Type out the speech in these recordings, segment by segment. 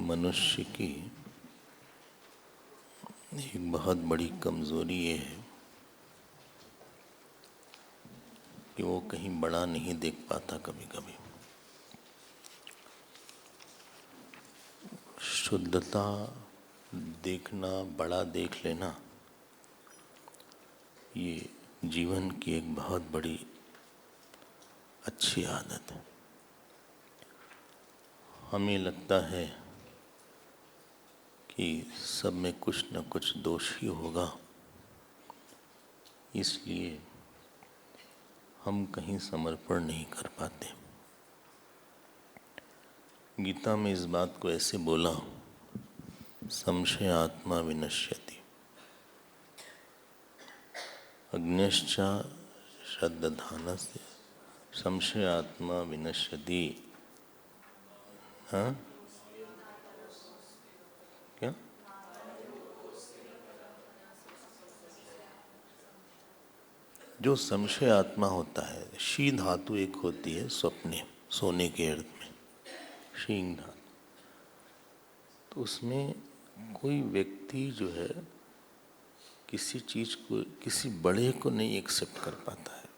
मनुष्य की एक बहुत बड़ी कमज़ोरी ये है कि वो कहीं बड़ा नहीं देख पाता। कभी कभी शुद्धता देखना, बड़ा देख लेना, ये जीवन की एक बहुत बड़ी अच्छी आदत है। हमें लगता है कि सब में कुछ न कुछ दोष ही होगा, इसलिए हम कहीं समर्पण नहीं कर पाते। गीता में इस बात को ऐसे बोला, संशय आत्मा विनश्यति अग्न्यश्च श्रद्धानस्य संशय आत्मा विनश्यति। हाँ, क्या? जो संशय आत्मा होता है, शी धातु एक होती है स्वप्ने, सोने के अर्थ में शींग धातु, तो उसमें कोई व्यक्ति जो है किसी चीज को, किसी बड़े को नहीं एक्सेप्ट कर पाता है,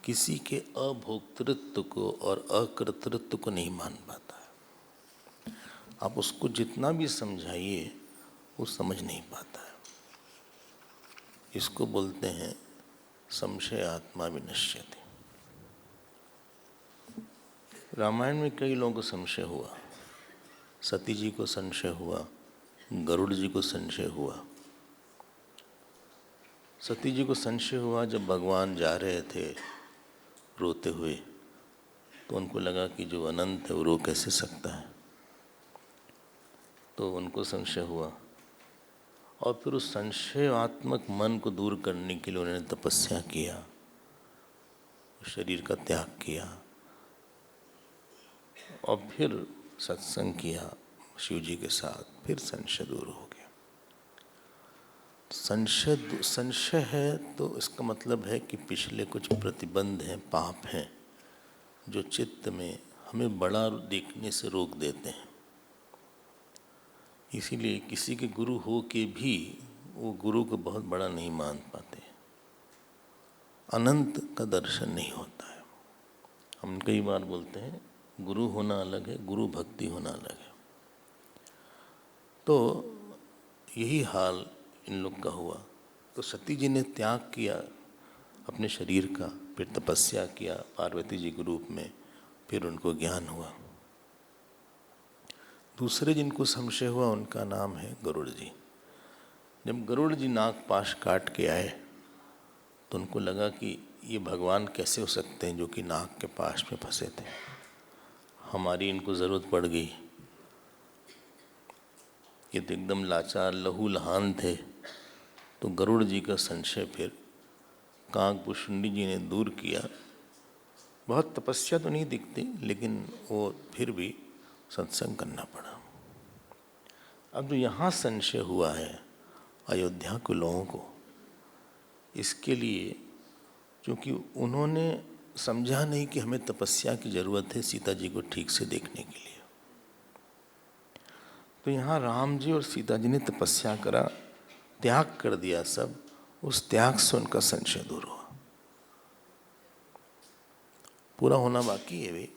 किसी के अभोक्तृत्व को और अकर्तृत्व को नहीं मान पाता है। आप उसको जितना भी समझाइए वो समझ नहीं पाता है। इसको बोलते हैं संशय आत्मा विनश्यति। रामायण में कई लोगों को संशय हुआ, सती जी को संशय हुआ, गरुड़ जी को संशय हुआ। सती जी को संशय हुआ जब भगवान जा रहे थे रोते हुए, तो उनको लगा कि जो अनंत है वो रो कैसे सकता है, तो उनको संशय हुआ। और फिर उस संशयात्मक मन को दूर करने के लिए उन्होंने तपस्या किया, शरीर का त्याग किया और फिर सत्संग किया शिव जी के साथ, फिर संशय दूर हो गया। संशय है तो इसका मतलब है कि पिछले कुछ प्रतिबंध हैं, पाप हैं, जो चित्त में हमें बड़ा देखने से रोक देते हैं। इसीलिए किसी के गुरु हो के भी वो गुरु को बहुत बड़ा नहीं मान पाते, अनंत का दर्शन नहीं होता है। हम कई बार बोलते हैं गुरु होना अलग है, गुरु भक्ति होना अलग है। तो यही हाल इन लोग का हुआ। तो सती जी ने त्याग किया अपने शरीर का, फिर तपस्या किया पार्वती जी के रूप में, फिर उनको ज्ञान हुआ। दूसरे जिनको संशय हुआ उनका नाम है गरुड़ जी। जब गरुड़ जी नाग पाश काट के आए तो उनको लगा कि ये भगवान कैसे हो सकते हैं जो कि नाग के पाश में फंसे थे, हमारी इनको ज़रूरत पड़ गई। ये तो एकदम लाचार लहू लहान थे। तो गरुड़ जी का संशय फिर काकभूषुंडी जी ने दूर किया। बहुत तपस्या तो नहीं दिखती, लेकिन वो फिर भी सत्संग करना पड़ा। अब जो यहाँ संशय हुआ है अयोध्या के लोगों को, इसके लिए क्योंकि उन्होंने समझा नहीं कि हमें तपस्या की ज़रूरत है सीता जी को ठीक से देखने के लिए, तो यहाँ राम जी और सीता जी ने तपस्या करा, त्याग कर दिया सब। उस त्याग से उनका संशय दूर हुआ। पूरा होना बाकी है भी।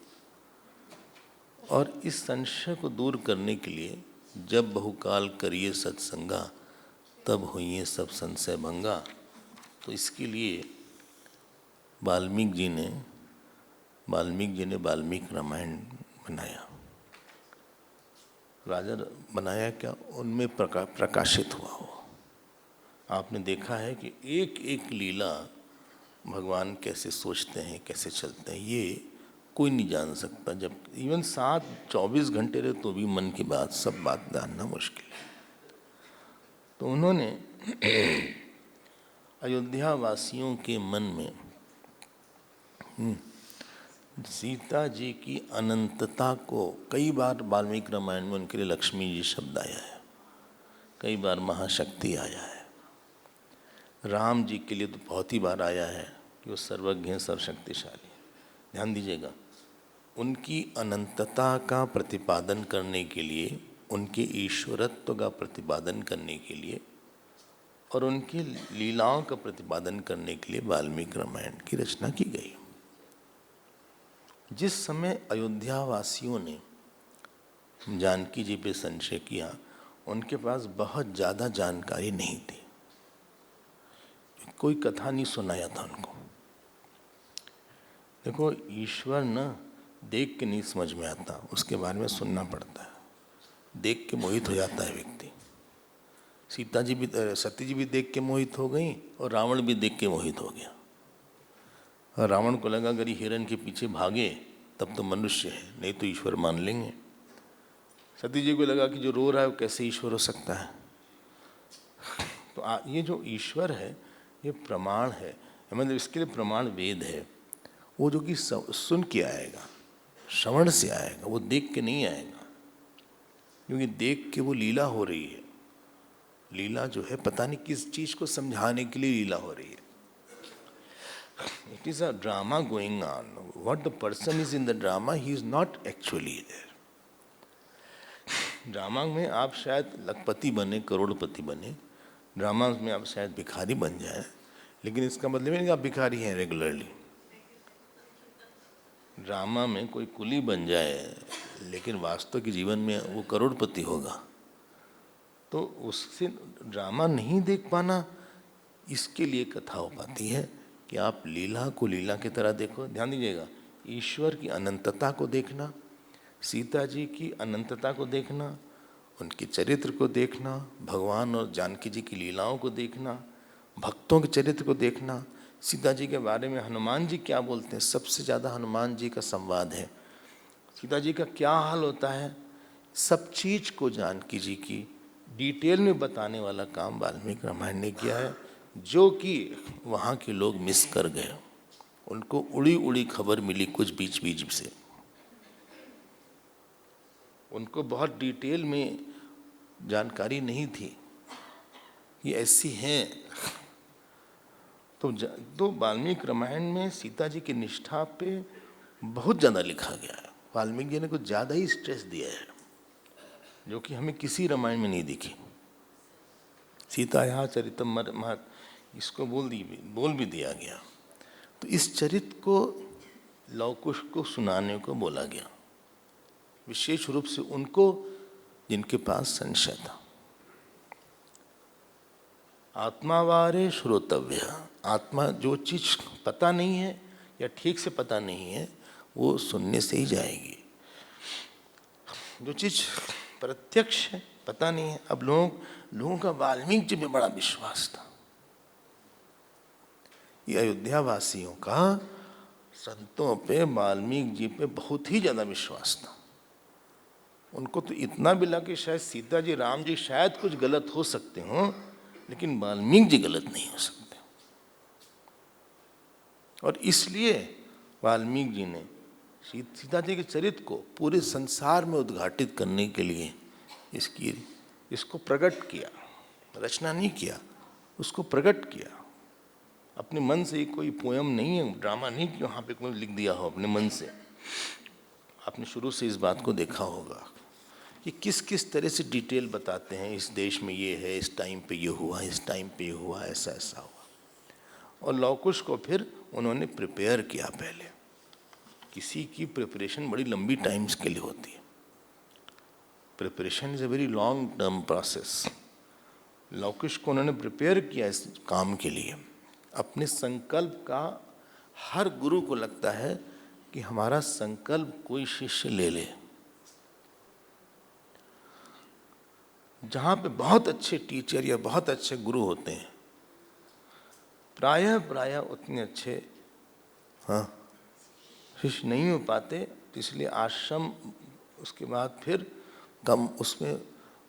और इस संशय को दूर करने के लिए जब बहुकाल करिए सत्संगा, तब होइए सब संशय भंगा। तो इसके लिए वाल्मीकि जी ने वाल्मीकि रामायण बनाया। राजा बनाया क्या, उनमें प्रकाशित हुआ हो। आपने देखा है कि एक एक लीला भगवान कैसे सोचते हैं, कैसे चलते हैं, ये कोई नहीं जान सकता। जब इवन 24 घंटे रहे तो भी मन की बात, सब बात जानना मुश्किल है। तो उन्होंने अयोध्या वासियों के मन में सीता जी की अनंतता को, कई बार वाल्मीकि रामायण में उनके लिए लक्ष्मी जी शब्द आया है, कई बार महाशक्ति आया है। राम जी के लिए तो बहुत ही बार आया है कि वो सर्वज्ञ हैं, सर्वशक्तिशाली। ध्यान दीजिएगा, उनकी अनंतता का प्रतिपादन करने के लिए उनके ईश्वरत्व का प्रतिपादन करने के लिए और उनकी लीलाओं का प्रतिपादन करने के लिए वाल्मीकि रामायण की रचना की गई। जिस समय अयोध्या वासियों ने जानकी जी पे संशय किया, उनके पास बहुत ज़्यादा जानकारी नहीं थी, कोई कथा नहीं सुनाया था उनको। देखो, ईश्वर न देख के नहीं समझ में आता, उसके बारे में सुनना पड़ता है। देख के मोहित हो जाता है व्यक्ति। सीता जी भी, सती जी भी देख के मोहित हो गई और रावण भी देख के मोहित हो गया। और रावण को लगा अगर ये हिरण के पीछे भागे तब तो मनुष्य है, नहीं तो ईश्वर मान लेंगे। सती जी को लगा कि जो रो रहा है वो कैसे ईश्वर हो सकता है। तो ये जो ईश्वर है ये प्रमाण है, मतलब इसके लिए प्रमाण वेद है। वो जो कि सुन के आएगा, श्रवण से आएगा, वो देख के नहीं आएगा, क्योंकि देख के वो लीला हो रही है। लीला जो है पता नहीं किस चीज को समझाने के लिए लीला हो रही है। It is a drama going on. What the person is in the drama, he is not actually there. Drama में आप शायद लखपति बने, करोड़पति बने, ड्रामा में आप शायद भिखारी बन जाए, लेकिन इसका मतलब नहीं कि आप भिखारी हैं रेगुलरली। ड्रामा में कोई कुली बन जाए लेकिन वास्तव के जीवन में वो करोड़पति होगा, तो उससे ड्रामा नहीं देख पाना, इसके लिए कथा हो पाती है कि आप लीला को लीला की तरह देखो। ध्यान दीजिएगा, ईश्वर की अनंतता को देखना, सीता जी की अनंतता को देखना, उनके चरित्र को देखना, भगवान और जानकी जी की लीलाओं को देखना, भक्तों के चरित्र को देखना। सीता जी के बारे में हनुमान जी क्या बोलते हैं, सबसे ज़्यादा हनुमान जी का संवाद है। सीता जी का क्या हाल होता है, सब चीज़ को जानकी जी की डिटेल में बताने वाला काम वाल्मीकि रामायण ने किया है, जो कि वहाँ के लोग मिस कर गए। उनको उड़ी उड़ी खबर मिली कुछ बीच बीच से, उनको बहुत डिटेल में जानकारी नहीं थी ये ऐसी हैं। तो वाल्मीकि रामायण में सीता जी की निष्ठा पे बहुत ज़्यादा लिखा गया है। वाल्मीकि जी ने कुछ ज़्यादा ही स्ट्रेस दिया है, जो कि हमें किसी रामायण में नहीं दिखी। सीता यहाँ चरितम महत, इसको बोल भी दिया गया। तो इस चरित्र को लव कुश को सुनाने को बोला गया, विशेष रूप से उनको जिनके पास संशय था। आत्मावारे श्रोतव्य, आत्मा जो चीज़ पता नहीं है या ठीक से पता नहीं है वो सुनने से ही जाएगी। जो चीज़ प्रत्यक्ष है, पता नहीं है। अब लोगों का वाल्मीकि जी में बड़ा विश्वास था। ये अयोध्या वासियों का संतों पे, वाल्मीकि जी पे बहुत ही ज़्यादा विश्वास था। उनको तो इतना भी लगा कि शायद सीता जी, राम जी शायद कुछ गलत हो सकते हों, लेकिन वाल्मीकि जी गलत नहीं हो सकते। और इसलिए वाल्मीकि जी ने सीता जी के चरित्र को पूरे संसार में उद्घाटित करने के लिए इसको प्रकट किया, रचना नहीं किया, उसको प्रकट किया अपने मन से। कोई पोयम नहीं है, ड्रामा नहीं कि वहाँ पे कोई लिख दिया हो अपने मन से। आपने शुरू से इस बात को देखा होगा कि किस किस तरह से डिटेल बताते हैं, इस देश में ये है, इस टाइम पे ये हुआ, इस टाइम पे ये हुआ, ऐसा ऐसा हुआ। और लव कुश को फिर उन्होंने प्रिपेयर किया। पहले किसी की प्रिपरेशन बड़ी लंबी टाइम्स के लिए होती है। Preparation is a very long term process. Lav Kush को उन्होंने प्रिपेयर किया इस काम के लिए। अपने संकल्प का, हर गुरु को लगता है कि हमारा संकल्प कोई शिष्य ले ले। जहाँ पे बहुत अच्छे टीचर या बहुत अच्छे गुरु होते हैं, प्रायः उतने अच्छे शिष्य नहीं हो पाते, इसलिए आश्रम उसके बाद फिर कम, उसमें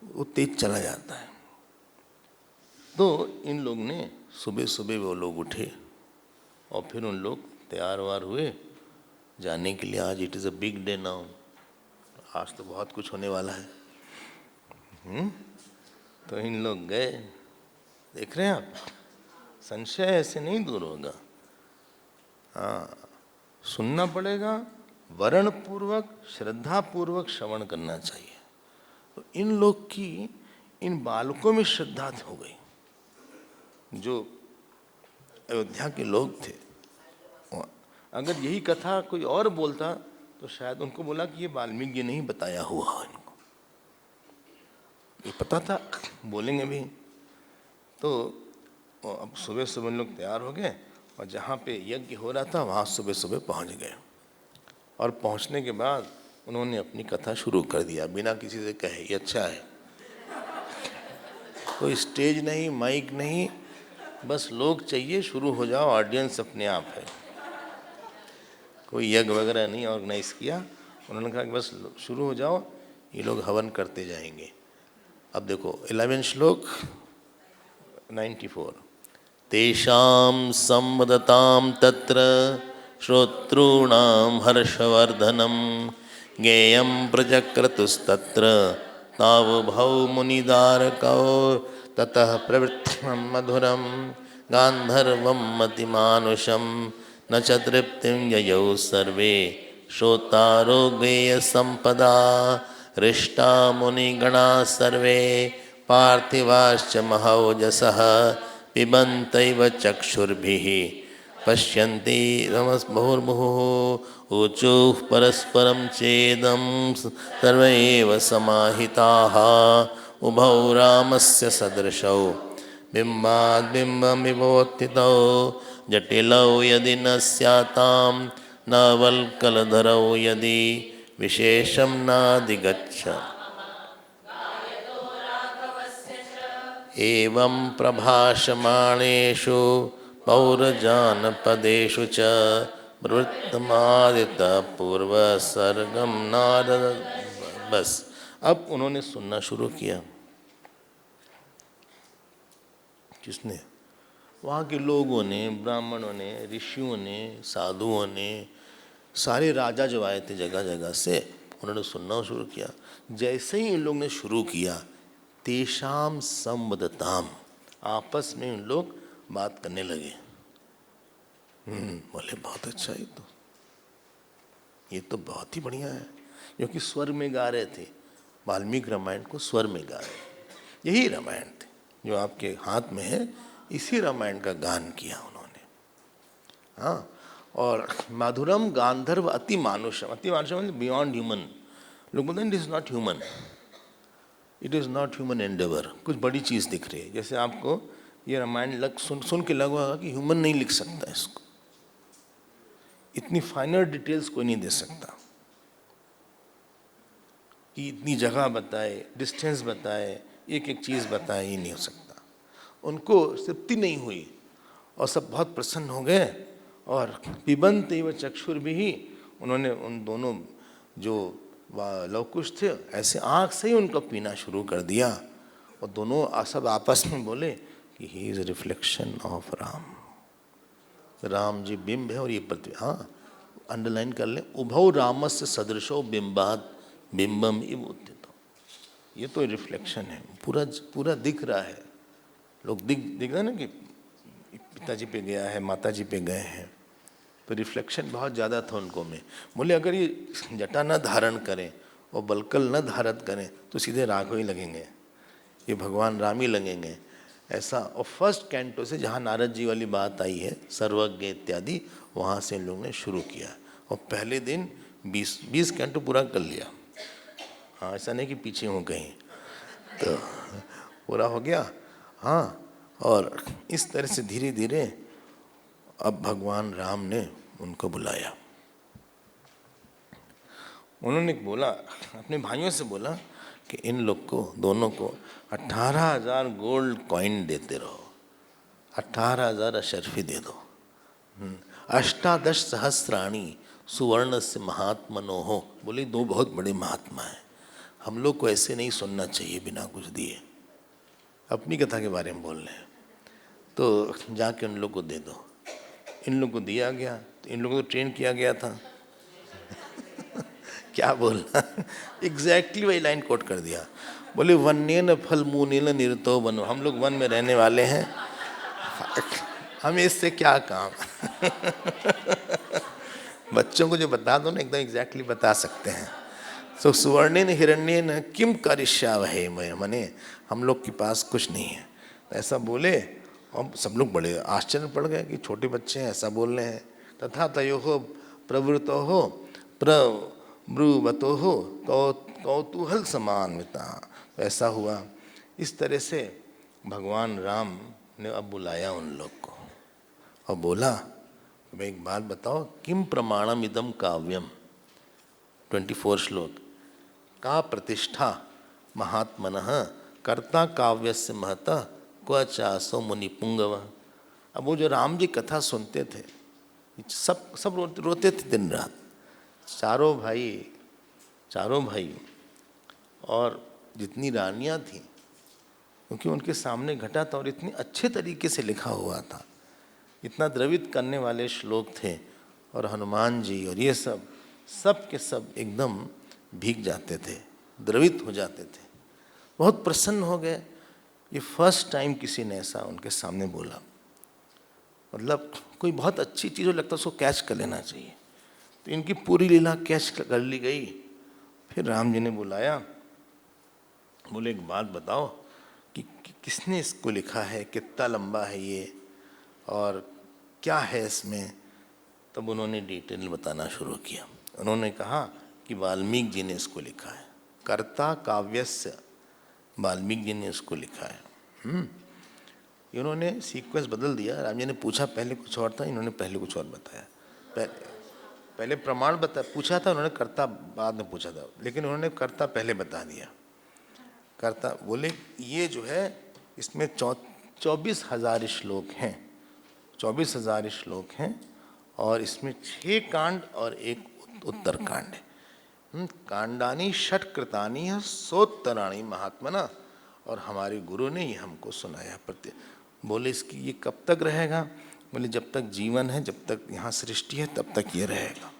वो तेज चला जाता है। तो इन लोग ने सुबह सुबह वो लोग उठे और फिर उन लोग तैयार वार हुए जाने के लिए। आज it is a big day now, आज तो बहुत कुछ होने वाला है। तो इन लोग गए। देख रहे हैं आप, संशय ऐसे नहीं दूर होगा। हाँ, सुनना पड़ेगा, वर्ण पूर्वक, श्रद्धा पूर्वक श्रवण करना चाहिए। तो इन लोग की इन बालकों में श्रद्धा हो गई। जो अयोध्या के लोग थे, अगर यही कथा कोई और बोलता तो शायद उनको बोला कि ये वाल्मीकि ने ही बताया हुआ है, इनको ये पता था, बोलेंगे भी। तो अब सुबह सुबह लोग तैयार हो गए और जहाँ पे यज्ञ हो रहा था वहाँ सुबह सुबह पहुँच गए। और पहुँचने के बाद उन्होंने अपनी कथा शुरू कर दिया बिना किसी से कहे। ये अच्छा है, कोई स्टेज नहीं, माइक नहीं, बस लोग चाहिए, शुरू हो जाओ, ऑडियंस अपने आप है। कोई यज्ञ वगैरह नहीं ऑर्गेनाइज किया। उन्होंने कहा कि बस शुरू हो जाओ, ये लोग हवन करते जाएंगे। अब देखो 11 श्लोक 94। तेषां संवदतां तत्र श्रोतॄणां हर्षवर्धनं ज्ञेयं प्रचक्रतुस्तत्र तावुभौ मुनिदारकौ ततः प्रवृत्तं मधुरं गान्धर्वं मतिमानुषं न च तृप्तिं ययौ सर्वे श्रोतारो ज्ञेयसम्पदा हृष्टा मुनिगणा सर्वे पार्थिवाश्च महौजसः पिबन्तैव चक्षुर्भिः पश्यन्ति रमसमुहुर्मुहुः ऊचुः परस्परं चेदं सर्वे एव समाहिताः उभौ रामस्य सदृशौ बिम्बाद्बिम्बं विभोत्थितौ जटिलौ यदि न स्यातां न वल्कलधरौ यदि विशेषं नाधिगच्छ एवं प्रभाषमाणेषु पौरजानपदेषु च प्रवृत्तमादितः पूर्वसर्गं नारद। बस अब उन्होंने सुनना शुरू किया। किसने? वहाँ के लोगों ने, ब्राह्मणों ने, ऋषियों ने, साधुओं ने, सारे राजा जो आए थे जगह जगह से, उन्होंने सुनना शुरू किया। जैसे ही इन लोगों ने शुरू किया, तेषाम संवदताम, आपस में इन लोग बात करने लगे। बोले बहुत अच्छा, ये तो बहुत ही बढ़िया है, क्योंकि स्वर में गा रहे थे। वाल्मीकि रामायण को स्वर में गा रहे, यही रामायण थे जो आपके हाथ में है, इसी रामायण का गान किया उन्होंने। हाँ, और माधुरम गांधर्व अति मानुषम। अति मानुषम मतलब बियॉन्ड ह्यूमन। लोग बोलते हैं it is not human, it is not human Endeavour. कुछ बड़ी चीज़ दिख रही है। जैसे आपको ये रामायण सुन के लगा कि ह्यूमन नहीं लिख सकता इसको, इतनी फाइनर डिटेल्स कोई नहीं दे सकता, कि इतनी जगह बताए, डिस्टेंस बताए, एक एक चीज़ बताए, ये नहीं हो सकता। उनको तृप्ति नहीं हुई और सब बहुत प्रसन्न हो गए। और पिबंत एव चक्षुर्भिः, उन्होंने उन दोनों जो लवकुश थे ऐसे आँख से ही उनको पीना शुरू कर दिया। और दोनों सब आपस में बोले कि he is reflection of Ram, Ram ji बिंब है और ये पृथ्वी। हाँ, अंडरलाइन कर लें, उभौ रामस्य सदृशो बिंबाद बिंबम इव उत्थितो। ये तो रिफ्लेक्शन है, पूरा दिख रहा है। लोग दिख रहा है ना कि पिताजी पे गया है, माताजी पे गए हैं, तो रिफ्लेक्शन बहुत ज़्यादा था उनको में। बोले अगर ये जटा न धारण करें और बलकल न धारण करें तो सीधे राघव ही लगेंगे, ये भगवान राम ही लगेंगे ऐसा। और फर्स्ट कैंटो से जहाँ नारद जी वाली बात आई है, सर्वज्ञ इत्यादि, वहाँ से इन लोगों ने शुरू किया। और पहले दिन 20 कैंटो पूरा कर लिया। हाँ, ऐसा नहीं कि पीछे हो कहीं, तो पूरा हो गया। हाँ, और इस तरह से धीरे धीरे अब भगवान राम ने उनको बुलाया। उन्होंने बोला, अपने भाइयों से बोला कि इन लोग को, दोनों को 18,000 गोल्ड कॉइन देते रहो, 18,000 अशर्फी दे दो। 18 सहस्राणी सुवर्ण से महात्मनो हो। बोले दो बहुत बड़े महात्मा हैं, हम लोग को ऐसे नहीं सुनना चाहिए बिना कुछ दिए। अपनी कथा के बारे में बोल रहे हैं, तो जाके उन लोग को दे दो। इन लोग को दिया गया, तो इन लोगों को ट्रेन किया गया था। क्या बोलना, एग्जैक्टली वही लाइन कोट कर दिया। बोले वन्येन फल मूनेन निरतो बनो, हम लोग वन में रहने वाले हैं, हमें इससे क्या काम। बच्चों को जो बता दो ना, एकदम एग्जैक्टली बता सकते हैं। सो सुवर्णेन हिरण्येन किम करिष्यावहे, मने हम लोग के पास कुछ नहीं है। ऐसा बोले और सब लोग बड़े आश्चर्य पड़ गए कि छोटे बच्चे हैं ऐसा बोल रहे हैं। तथा तयोः प्रवृतोः प्रब्रुवतोः कौतूहल समान्विता। ऐसा हुआ। इस तरह से भगवान राम ने अब बुलाया उन लोग को और बोला, मैं एक बात बताओ, किम प्रमाणम इदम काव्यम, 24 श्लोक, का प्रतिष्ठा महात्मनः कर्ता काव्यस्य महतः क्व चासो मुनि पुंगव। अब वो जो राम जी कथा सुनते थे, सब रोते थे दिन रात, चारों भाई और जितनी रानियां थीं, क्योंकि उनके सामने घटा था और इतनी अच्छे तरीके से लिखा हुआ था, इतना द्रवित करने वाले श्लोक थे, और हनुमान जी और ये सब के सब एकदम भीग जाते थे, द्रवित हो जाते थे, बहुत प्रसन्न हो गए। ये फर्स्ट टाइम किसी ने ऐसा उनके सामने बोला। मतलब कोई बहुत अच्छी चीज़ हो लगता है उसको कैच कर लेना चाहिए, तो इनकी पूरी लीला कैच कर ली गई। फिर राम जी ने बुलाया, बोले एक बात बताओ कि किसने इसको लिखा है, कितना लंबा है ये और क्या है इसमें। तब उन्होंने डिटेल बताना शुरू किया। उन्होंने कहा कि वाल्मीकि जी ने इसको लिखा है, कर्ता काव्यस्य वाल्मीकि जी ने इसको लिखा है। इन्होंने सीक्वेंस बदल दिया। राम जी ने पूछा पहले कुछ और था, इन्होंने पहले कुछ और बताया। पहले प्रमाण पूछा था उन्होंने, कर्ता बाद में पूछा था, लेकिन उन्होंने कर्ता पहले बता दिया। कर्ता बोले ये जो है इसमें 24,000 श्लोक हैं, 24,000 श्लोक हैं, और इसमें 6 कांड और एक उत्तर कांड है। कांडानी षट्कृतानी सोत्तराणी महात्मना, और हमारे गुरु ने ये हमको सुनाया। बोले इसकी ये कब तक रहेगा। बोले जब तक जीवन है, जब तक यहाँ सृष्टि है तब तक ये रहेगा।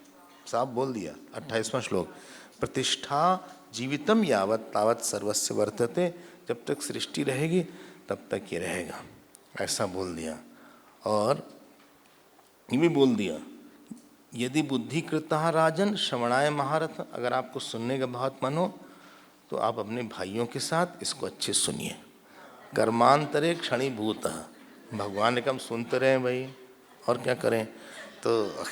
साफ बोल दिया। 28वां श्लोक, प्रतिष्ठा जीवितम यावत तावत सर्वस्य वर्तते, जब तक सृष्टि रहेगी तब तक ये रहेगा, ऐसा बोल दिया। और ये भी बोल दिया, यदि बुद्धि कृता राजन श्रवणाय महारथ, अगर आपको सुनने का बहुत मन हो तो आप अपने भाइयों के साथ इसको अच्छे सुनिए। कर्मांतरे क्षणीभूत, भगवान ने कहा हम सुनते रहें भाई, और क्या करें। तो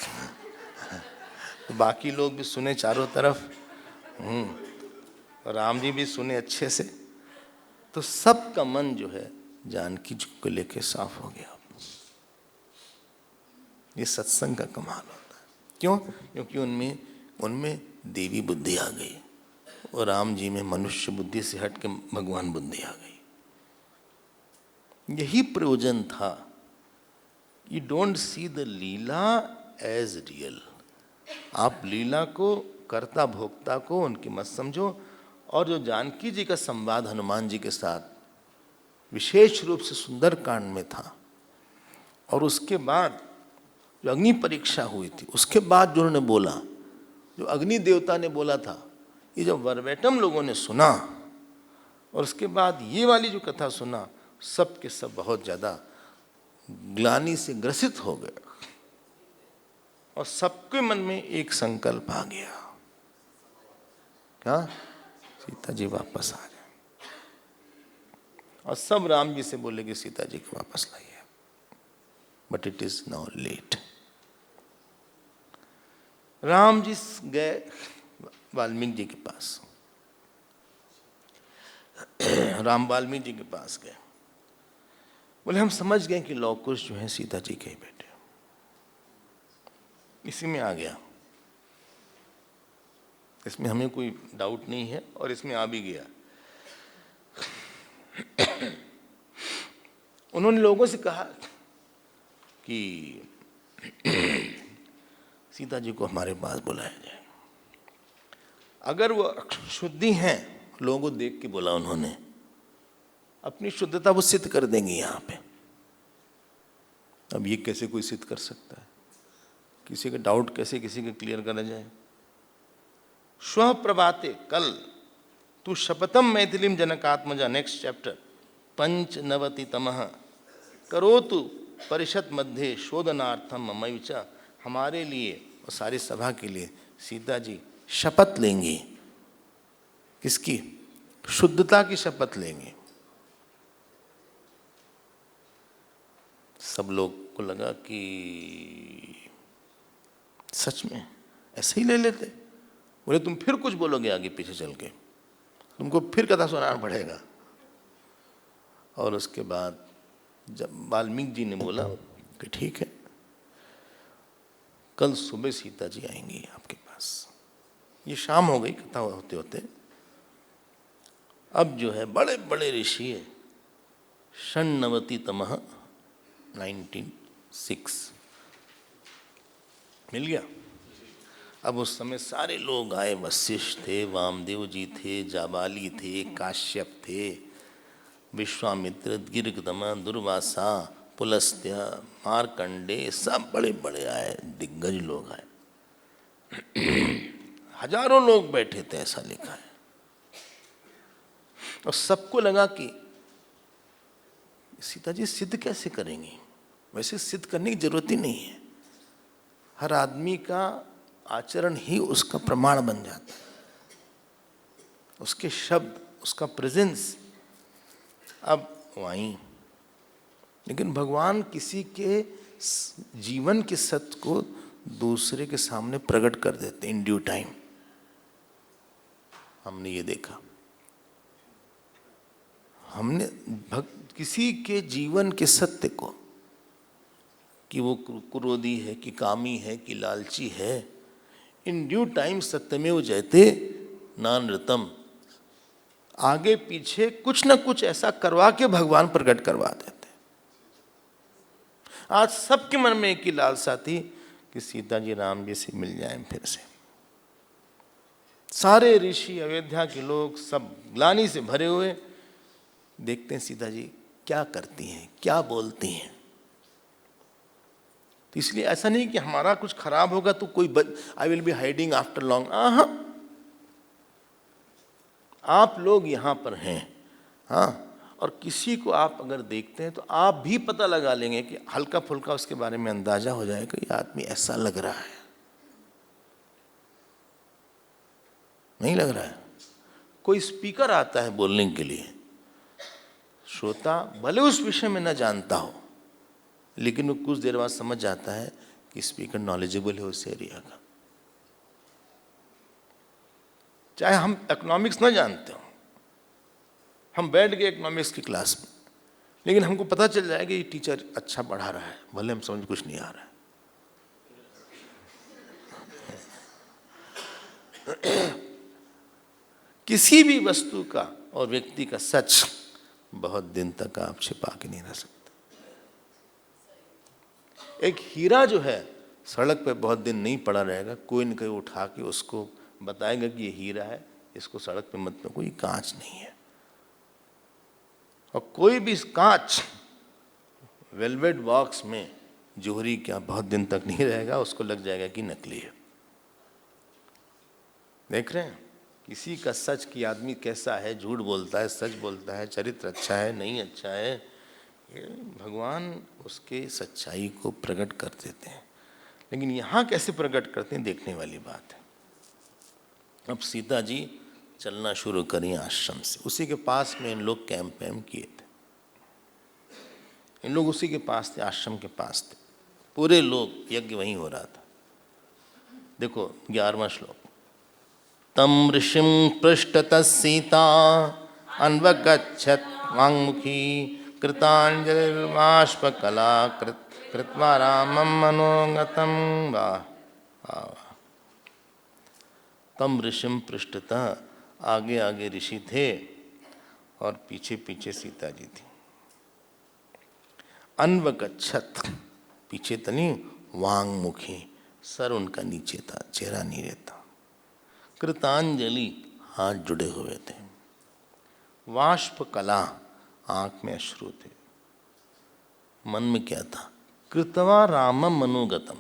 बाकी लोग भी सुने चारों तरफ, राम जी भी सुने अच्छे से, तो सबका मन जो है जानकी जी को लेके साफ हो गया। ये सत्संग का कमाल होता है। क्यों? क्योंकि उनमें देवी बुद्धि आ गई, और राम जी में मनुष्य बुद्धि से हट के भगवान बुद्धि आ गई। यही प्रयोजन था। You don't see the leela as real. आप लीला को, कर्ता भोक्ता को उनकी मत समझो। और जो जानकी जी का संवाद हनुमान जी के साथ विशेष रूप से सुंदर कांड में था, और उसके बाद जो अग्नि परीक्षा हुई थी, उसके बाद जो उन्होंने बोला, जो अग्नि देवता ने बोला था, ये जब वर्बेटम लोगों ने सुना और उसके बाद ये वाली जो कथा सुना, सब के सब बहुत ज़्यादा ग्लानि से ग्रसित हो गए, और सबके मन में एक संकल्प आ गया, क्या? सीता जी वापस आ जाए। और सब राम जी से बोले कि सीता जी को वापस लाइए, but it is now late. Ram ji गए वाल्मीकि जी के पास, राम वाल्मीकि जी के पास गए। बोले हम समझ गए कि लव कुश जो है सीता जी के ही बेटे, इसी में आ गया, इसमें हमें कोई डाउट नहीं है, और इसमें आ भी गया। उन्होंने लोगों से कहा कि सीता जी को हमारे पास बुलाया जाए। अगर वो शुद्धि हैं, लोगों को देख के बोला उन्होंने, अपनी शुद्धता वो सिद्ध कर देंगे यहाँ पे। अब ये कैसे कोई सिद्ध कर सकता है? किसी का डाउट कैसे किसी का क्लियर करा जाए? श्व प्रभाते, कल तू शपथम मैथिलीम जनकात्मजा, नेक्स्ट चैप्टर, 95तमः करोतु परिषद मध्य शोधनार्थम ममैव च, हमारे लिए और सारी सभा के लिए सीता जी शपथ लेंगी किसकी? शुद्धता की शपथ लेंगे। सब लोग को लगा कि सच में ऐसे ही ले लेते। बोले तुम फिर कुछ बोलोगे आगे पीछे चल के, तुमको फिर कथा सुनाना पड़ेगा। और उसके बाद जब वाल्मीकि जी ने बोला कि ठीक है, कल सुबह सीता जी आएंगी आपके पास। ये शाम हो गई कथा होते होते। अब जो है बड़े बड़े ऋषि है, षण्णवति तमः 1906 मिल गया। अब उस समय सारे लोग आए, वशिष्ठ थे, वामदेव जी थे, जाबाली थे, काश्यप थे, विश्वामित्र, दीर्घतम, दुर्वासा, पुलस्त्य, मार्कंडे, सब बड़े बड़े आए, दिग्गज लोग आए। हजारों लोग बैठे थे ऐसा लिखा है। और सबको लगा कि सीता जी सिद्ध कैसे करेंगी? वैसे सिद्ध करने की जरूरत ही नहीं है, हर आदमी का आचरण ही उसका प्रमाण बन जाता है, उसके शब्द, उसका प्रेजेंस। अब वहीं लेकिन भगवान किसी के जीवन के सत्य को दूसरे के सामने प्रकट कर देते इन ड्यू टाइम। हमने ये देखा, हमने किसी के जीवन के सत्य को, कि वो क्रोधी है कि कामी है कि लालची है, इन ड्यू टाइम सत्यमेव जयते नानृतम, आगे पीछे कुछ ना कुछ ऐसा करवा के भगवान प्रकट करवा देते। आज सबके मन में एक ही लालसा थी कि सीता जी राम जी से मिल जाएं फिर से। सारे ऋषि, अयोध्या के लोग सब ग्लानि से भरे हुए देखते हैं सीता जी क्या करती हैं, क्या बोलती हैं। तो इसलिए ऐसा नहीं कि हमारा कुछ खराब होगा तो कोई I will be hiding after long. आप लोग यहाँ पर हैं, हाँ, और किसी को आप अगर देखते हैं तो आप भी पता लगा लेंगे कि हल्का फुल्का उसके बारे में अंदाजा हो जाएगा ये आदमी ऐसा लग रहा है, नहीं लग रहा है। कोई स्पीकर आता है बोलने के लिए, श्रोता भले उस विषय में न जानता हो, लेकिन वो कुछ देर बाद समझ जाता है कि स्पीकर नॉलेजेबल है उस एरिया का। चाहे हम इकोनॉमिक्स न जानते हो, हम बैठ गए इकोनॉमिक्स की क्लास में, लेकिन हमको पता चल जाएगा कि ये टीचर अच्छा पढ़ा रहा है, भले हम समझ कुछ नहीं आ रहा है। किसी भी वस्तु का और व्यक्ति का सच बहुत दिन तक आप छिपा के नहीं रह सकते। एक हीरा जो है सड़क पे बहुत दिन नहीं पड़ा रहेगा, कोई न कोई उठा के उसको बताएगा कि ये हीरा है, इसको सड़क पे मत फेंको, कोई कांच नहीं है। और कोई भी कांच वेलवेट बॉक्स में जोहरी क्या बहुत दिन तक नहीं रहेगा, उसको लग जाएगा कि नकली है। देख रहे हैं किसी का सच कि आदमी कैसा है, झूठ बोलता है, सच बोलता है, चरित्र अच्छा है नहीं अच्छा है, भगवान उसके सच्चाई को प्रकट कर देते हैं। लेकिन यहाँ कैसे प्रकट करते हैं देखने वाली बात है। अब सीता जी चलना शुरू करी आश्रम से, उसी के पास में इन लोग कैंप वैम्प किए थे, इन लोग उसी के पास थे, आश्रम के पास थे, पूरे लोग, यज्ञ वहीं हो रहा था। देखो 11वां श्लोक, तम ऋषिं पृष्ठतः सीता अन्वगच्छत् वाङ्मुखी कृताञ्जलिर्बाष्पकला कृत्वा रामं मनोगतं वाह। तम ऋषिं पृष्ठतः, आगे आगे ऋषि थे और पीछे पीछे सीता जी थी। अन्वगच्छत्, पीछे तनी, वाङ्मुखी, सर उनका नीचे था, चेहरा नीचे था। कृतांजलि, हाथ जुड़े हुए थे। वाष्प कला, आंख में अश्रु थे। मन में क्या था? कृत्वा रामम मनोगतम,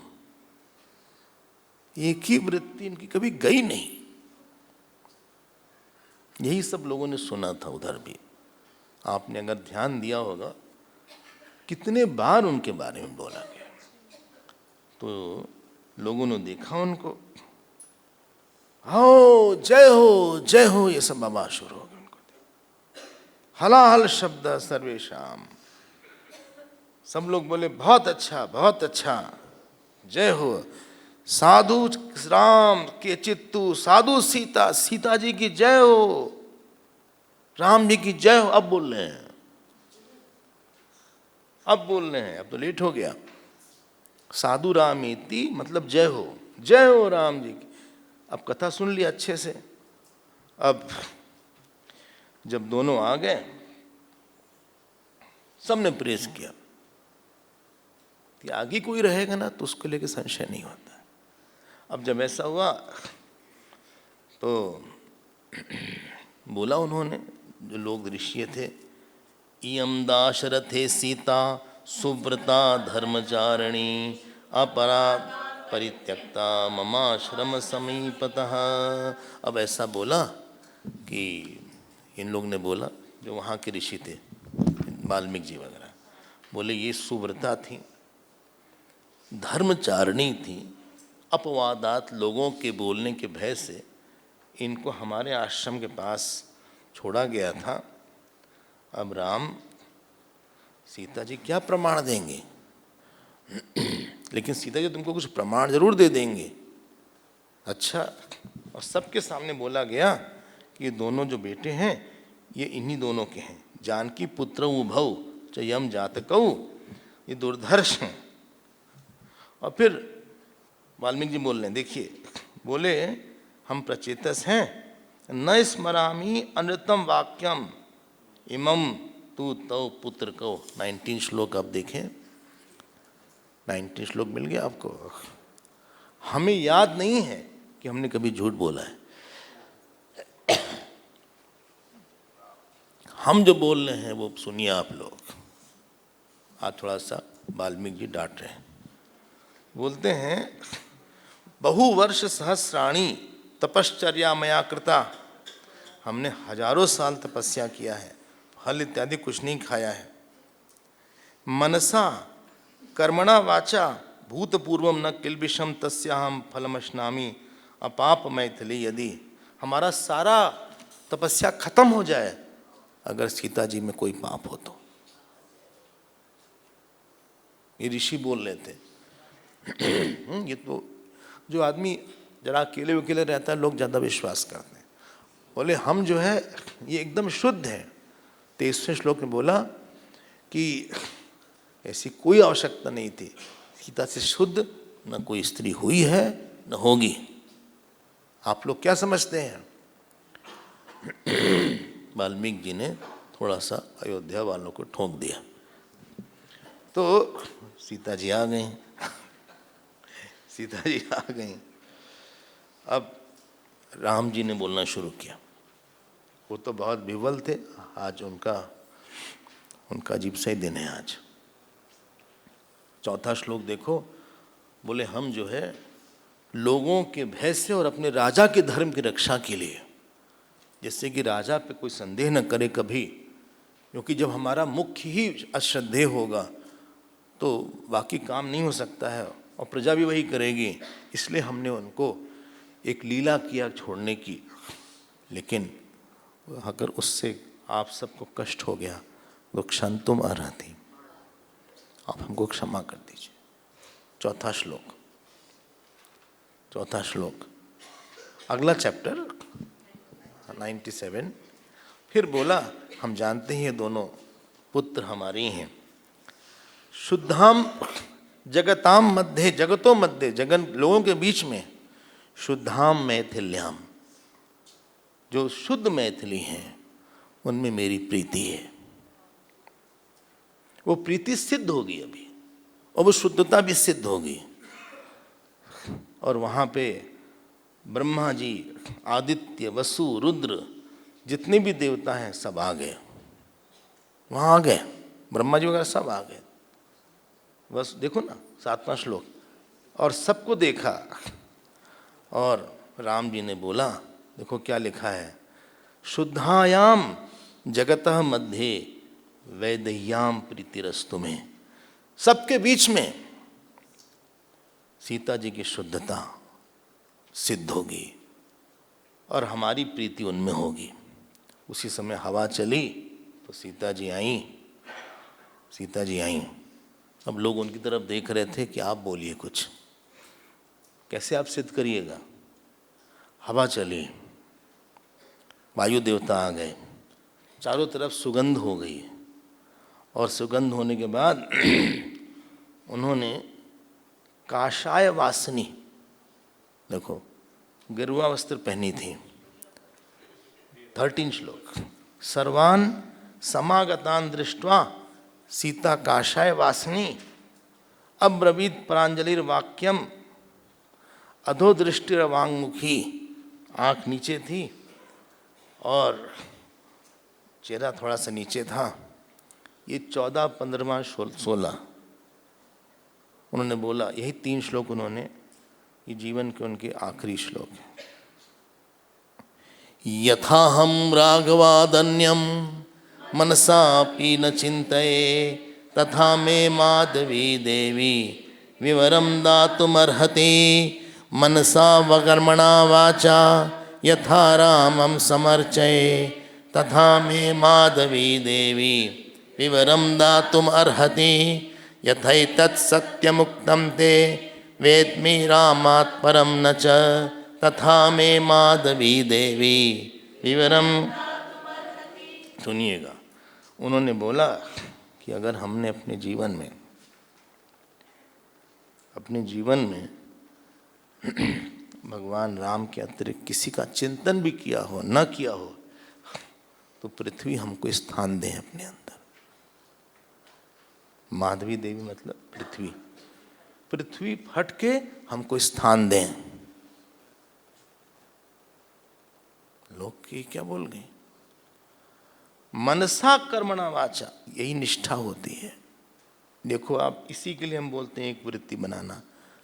एक ही वृत्ति इनकी कभी गई नहीं। यही सब लोगों ने सुना था उधर भी। आपने अगर ध्यान दिया होगा कितने बार उनके बारे में बोला गया, तो लोगों ने देखा उनको, हो जय हो ये सब बाबा शुरू हो गए उनको। हलाहल शब्द सर्वेशाम, सब लोग बोले बहुत अच्छा, जय हो। साधु राम के चित्तू, साधु सीता, सीता जी की जय हो, राम जी की जय हो। अब बोल रहे हैं, अब तो लेट हो गया। साधु रामेति मतलब जय हो राम जी की। अब कथा सुन ली अच्छे से। अब जब दोनों आ गए, सबने प्रेस किया कि आगे कोई रहेगा ना तो उसको लेके संशय नहीं होता। अब जब ऐसा हुआ तो बोला उन्होंने, जो लोग ऋषि थे, इयं दाशरथे सीता सुव्रता धर्मचारिणी अपरा परित्यक्ता ममाश्रम समीपतः। अब ऐसा बोला कि इन लोग ने बोला, जो वहाँ के ऋषि थे वाल्मीकि जी वगैरह, बोले ये सुव्रता थी, धर्मचारिणी थी, अपवादात लोगों के बोलने के भय से इनको हमारे आश्रम के पास छोड़ा गया था। अब राम सीता जी क्या प्रमाण देंगे? लेकिन सीता जी तुमको कुछ प्रमाण जरूर दे देंगे। अच्छा, और सबके सामने बोला गया कि ये दोनों जो बेटे हैं ये इन्हीं दोनों के हैं, जानकी पुत्र उभौ च यम जातकौ, ये दुर्धर्ष हैं। और फिर वाल्मीकि जी बोल रहे हैं, देखिए, बोले हम प्रचेतस हैं, न स्मरामि अनृतम वाक्यम इमम तू तौ पुत्र को। 19 श्लोक आप देखें, 19 श्लोक मिल गया आपको। हमें याद नहीं है कि हमने कभी झूठ बोला है। हम जो बोल रहे हैं वो सुनिए आप लोग। आज थोड़ा सा वाल्मीकि जी डांट रहे हैं, बोलते हैं बहुवर्ष सहस्राणी तपश्चर्या मया कृता, हमने हजारों साल तपस्या किया है, फल इत्यादि कुछ नहीं खाया है। मनसा कर्मणा वाचा भूतपूर्वम न किल्बिषम तस्याहम फलमश्नामी अपाप मैथिली। यदि हमारा सारा तपस्या खत्म हो जाए अगर सीता जी में कोई पाप हो तो। ये ऋषि बोल रहे थे। ये तो जो आदमी जरा अकेले रहता है लोग ज़्यादा विश्वास करते हैं। बोले हम जो है ये एकदम शुद्ध है। 23वें श्लोक में बोला कि ऐसी कोई आवश्यकता नहीं थी, सीता से शुद्ध न कोई स्त्री हुई है न होगी। आप लोग क्या समझते हैं? वाल्मीकि जी ने थोड़ा सा अयोध्या वालों को ठोक दिया। तो सीता जी आ गई, सीता जी आ गई। अब राम जी ने बोलना शुरू किया। वो तो बहुत विह्वल थे, आज उनका अजीब सा ही दिन है आज। 4था श्लोक देखो, बोले हम जो है लोगों के भय से और अपने राजा के धर्म की रक्षा के लिए, जिससे कि राजा पे कोई संदेह न करे कभी, क्योंकि जब हमारा मुख्य ही अश्रद्धेय होगा तो बाकी काम नहीं हो सकता है और प्रजा भी वही करेगी। इसलिए हमने उनको एक लीला किया छोड़ने की, लेकिन अगर उससे आप सबको कष्ट हो गया तो क्षंतुम अर्हति, आप हमको क्षमा कर दीजिए। 4था श्लोक, अगला चैप्टर 97। फिर बोला हम जानते हैं ये दोनों पुत्र हमारे ही हैं। शुद्धाम जगताम मध्य, जगतों मध्य, जगन लोगों के बीच में, शुद्धाम मैथिल्याम, जो शुद्ध मैथिली हैं उनमें मेरी प्रीति है। वो प्रीति सिद्ध होगी अभी, और वो शुद्धता भी सिद्ध होगी। और वहाँ पे ब्रह्मा जी, आदित्य, वसु, रुद्र, जितने भी देवता हैं सब आ गए, वहाँ आ गए, ब्रह्मा जी वगैरह सब आ गए। बस देखो ना 7वां श्लोक, और सबको देखा। और राम जी ने बोला, देखो क्या लिखा है, शुद्धायाम जगतः मध्ये वैदेह्याम प्रीतिरस्तु में। सबके बीच में सीता जी की शुद्धता सिद्ध होगी, और हमारी प्रीति उनमें होगी। उसी समय हवा चली तो सीता जी आई। अब लोग उनकी तरफ देख रहे थे कि आप बोलिए कुछ, कैसे आप सिद्ध करिएगा। हवा चली, वायु देवता आ गए, चारों तरफ सुगंध हो गई, और सुगंध होने के बाद उन्होंने काषाय वासनी, देखो गेरुआ वस्त्र पहनी थी। 13 श्लोक। सर्वान् समागतान् दृष्ट्वा सीता काषाय वासनी अब्रवीत प्रांजलिर्वाक्यम अधो दृष्टिर्वांगमुखी। आँख नीचे थी और चेहरा थोड़ा सा नीचे था। ये 14, 15, 16 उन्होंने बोला। यही 3 श्लोक उन्होंने, ये जीवन के उनके आखिरी श्लोक हैं। यथाहं राघवादन्यम मनसापि न चिंतये तथा मे माधवी देवी विवरम दातुमर्हति। मनसा वकर्मणा वाचा यथा रामं समर्चये तथा मे माधवी देवी विवरम दातुमर्हति। यथैतत् सत्यमुक्तं ते वेद्मि रामात् परं न च तथा मे माधवी देवी विवरम। सुनिएगा, उन्होंने बोला कि अगर हमने अपने जीवन में भगवान राम के अतिरिक्त किसी का चिंतन भी किया हो, न किया हो, तो पृथ्वी हमको स्थान दे अपने अंदर। माधवी देवी मतलब पृथ्वी फट के हमको स्थान दें। लोग की क्या बोल गए? मनसा कर्मणा वाचा, यही निष्ठा होती है। देखो आप, इसी के लिए हम बोलते हैं एक वृत्ति बनाना।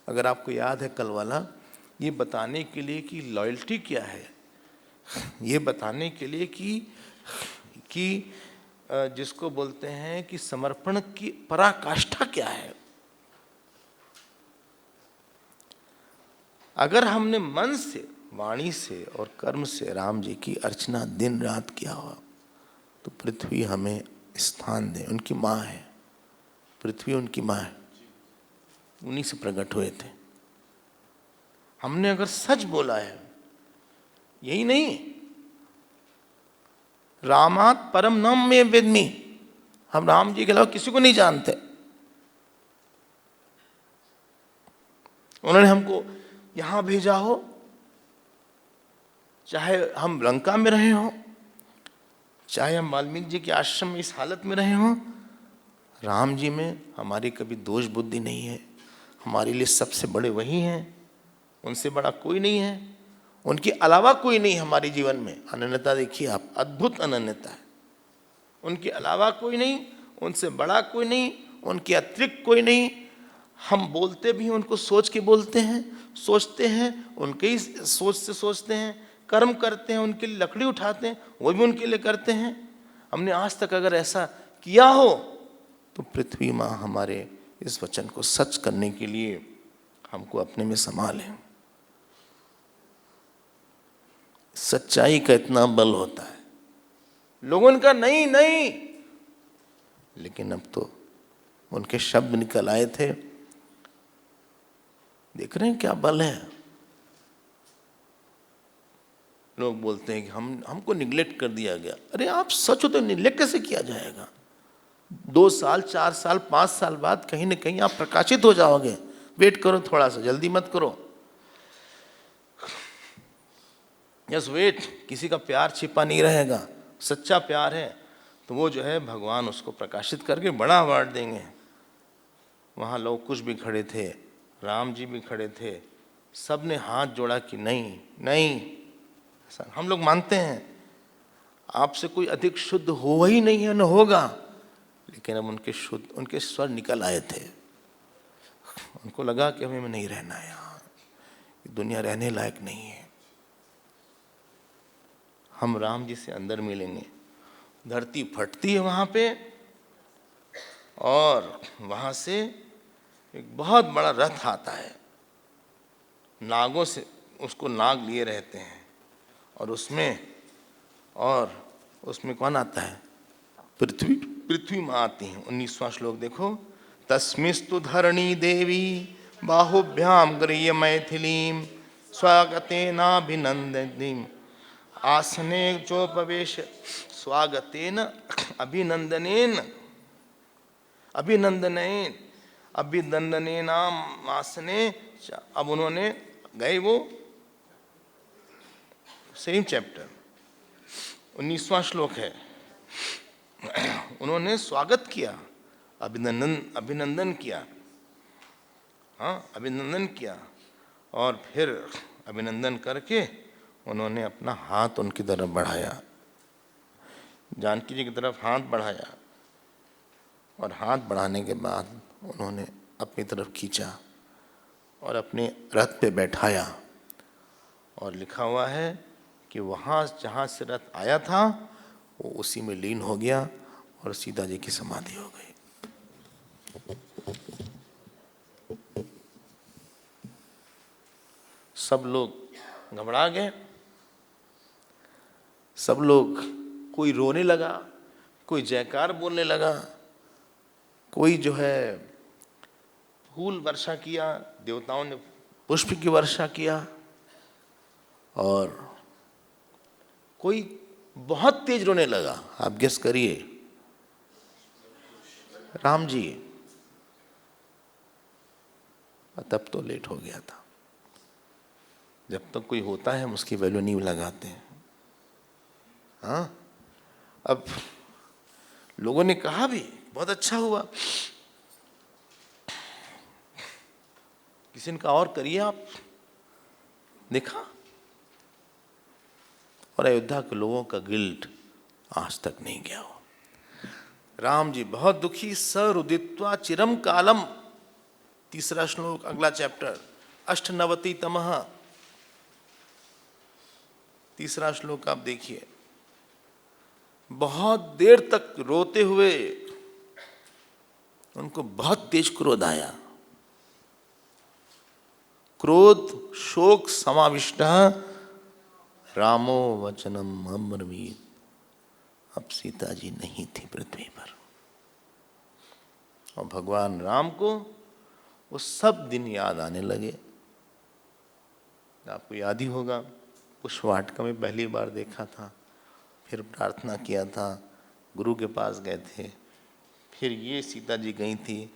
अगर आपको याद है कल वाला, ये बताने के लिए कि लॉयल्टी क्या है, ये बताने के लिए कि जिसको बोलते हैं कि समर्पण की पराकाष्ठा क्या है। अगर हमने मन से, वाणी से और कर्म से राम जी की अर्चना दिन रात किया हो, तो पृथ्वी हमें स्थान दे। उनकी माँ है पृथ्वी, उनकी माँ है, उन्हीं से प्रकट हुए थे। हमने अगर सच बोला है, यही नहीं, रामात् परम न मे वेद्मि, हम राम जी के अलावा किसी को नहीं जानते। उन्होंने हमको यहां भेजा हो, चाहे हम लंका में रहे हो, चाहे हम वाल्मीकि जी के आश्रम में इस हालत में रहे हो, राम जी में हमारी कभी दोष बुद्धि नहीं है। हमारे लिए सबसे बड़े वही हैं, उनसे बड़ा कोई नहीं है, उनके अलावा कोई नहीं हमारे जीवन में। अनन्यता देखिए आप, अद्भुत अनन्यता है। उनके अलावा कोई नहीं, उनसे बड़ा कोई नहीं, उनके अतिरिक्त कोई नहीं। हम बोलते भी उनको सोच के बोलते हैं, सोचते हैं उनके ही सोच से सोचते हैं, कर्म करते हैं उनके लिए, लकड़ी उठाते हैं वो भी उनके लिए करते हैं। हमने आज तक अगर ऐसा किया हो, तो पृथ्वी माँ हमारे इस वचन को सच करने के लिए हमको अपने में संभाले। सच्चाई का इतना बल होता है, लोगों का नहीं, लेकिन अब तो उनके शब्द निकल आए थे। देख रहे हैं क्या बल है। लोग बोलते हैं कि हमको निगलेक्ट कर दिया गया। अरे आप सच हो तो निगलेक्ट कैसे किया जाएगा? 2 साल, 4 साल, 5 साल बाद कहीं न कहीं आप प्रकाशित हो जाओगे। वेट करो थोड़ा सा, जल्दी मत करो। Just wait. किसी का प्यार छिपा नहीं रहेगा। सच्चा प्यार है तो वो जो है भगवान उसको प्रकाशित करके बड़ा अवार्ड देंगे। वहाँ लोग कुछ भी खड़े थे, राम जी भी खड़े थे, सब ने हाथ जोड़ा कि नहीं, हम लोग मानते हैं आपसे कोई अधिक शुद्ध हो ही नहीं है, न होगा। लेकिन अब उनके स्वर निकल आए थे। उनको लगा कि हमें नहीं रहना है यहाँ, दुनिया रहने लायक नहीं है। हम राम जी से अंदर मिलेंगे। धरती फटती है वहाँ पे, और वहाँ से एक बहुत बड़ा रथ आता है। नागों से उसको नाग लिए रहते हैं, और उसमें कौन आता है? पृथ्वी माँ आती है। 19वां श्लोक देखो, तस्मिस्तु धरणी देवी बाहुभ्याम गृह्य मैथिलीं स्वागतेनाभिनंदनीं आसने चोपवेश स्वागतेन अभिनंदनेनाम आसने। अब उन्होंने गए, वो सेम चैप्टर 19वां श्लोक है, उन्होंने स्वागत किया, अभिनंदन किया, हाँ अभिनंदन किया, और फिर अभिनंदन करके उन्होंने अपना हाथ उनकी तरफ बढ़ाया, जानकी जी की तरफ हाथ बढ़ाया, और हाथ बढ़ाने के बाद उन्होंने अपनी तरफ खींचा और अपने रथ पे बैठाया, और लिखा हुआ है कि वहाँ जहाँ से रथ आया था वो उसी में लीन हो गया और सीता जी की समाधि हो गई। सब लोग घबरा गए, सब लोग, कोई रोने लगा, कोई जयकार बोलने लगा, कोई जो है फूल वर्षा किया, देवताओं ने पुष्प की वर्षा किया, और कोई बहुत तेज रोने लगा। आप गेस करिए, राम जी। तब तो लेट हो गया था। जब तक कोई होता है हम उसकी वैल्यू नहीं लगाते हैं। हाँ, अब लोगों ने कहा भी बहुत अच्छा हुआ, किसी ने कहा और करिए आप, देखा। और अयोध्या के लोगों का गिल्ट आज तक नहीं गया हो। राम जी बहुत दुखी, सरुदित्वा चिरम कालम, 3रा श्लोक, अगला चैप्टर, 98तमः, 3रा श्लोक आप देखिए। बहुत देर तक रोते हुए उनको बहुत तेज क्रोध आया, क्रोध शोक समाविष्ट रामो वचनम अब्रवीत। अब सीता जी नहीं थी पृथ्वी पर, और भगवान राम को वो सब दिन याद आने लगे। आपको याद ही होगा, पुष्पवाटिका में पहली बार देखा था, फिर प्रार्थना किया था, गुरु के पास गए थे, फिर ये सीता जी गई थी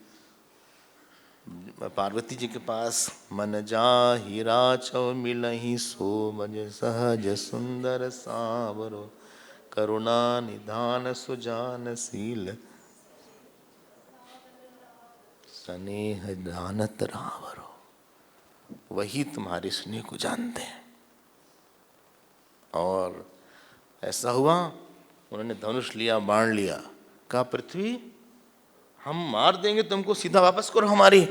पार्वती जी के पास, मन जाहि राचौ मिलहि सोबज सहज सुंदर सावरो करुणा निधान सुजान शील स्नेह जानत रावरो। वही तुम्हारे स्नेह को जानते हैं। और ऐसा हुआ, उन्होंने धनुष लिया, बाण लिया, कहा पृथ्वी हम मार देंगे तुमको, सीधा वापस करो हमारी।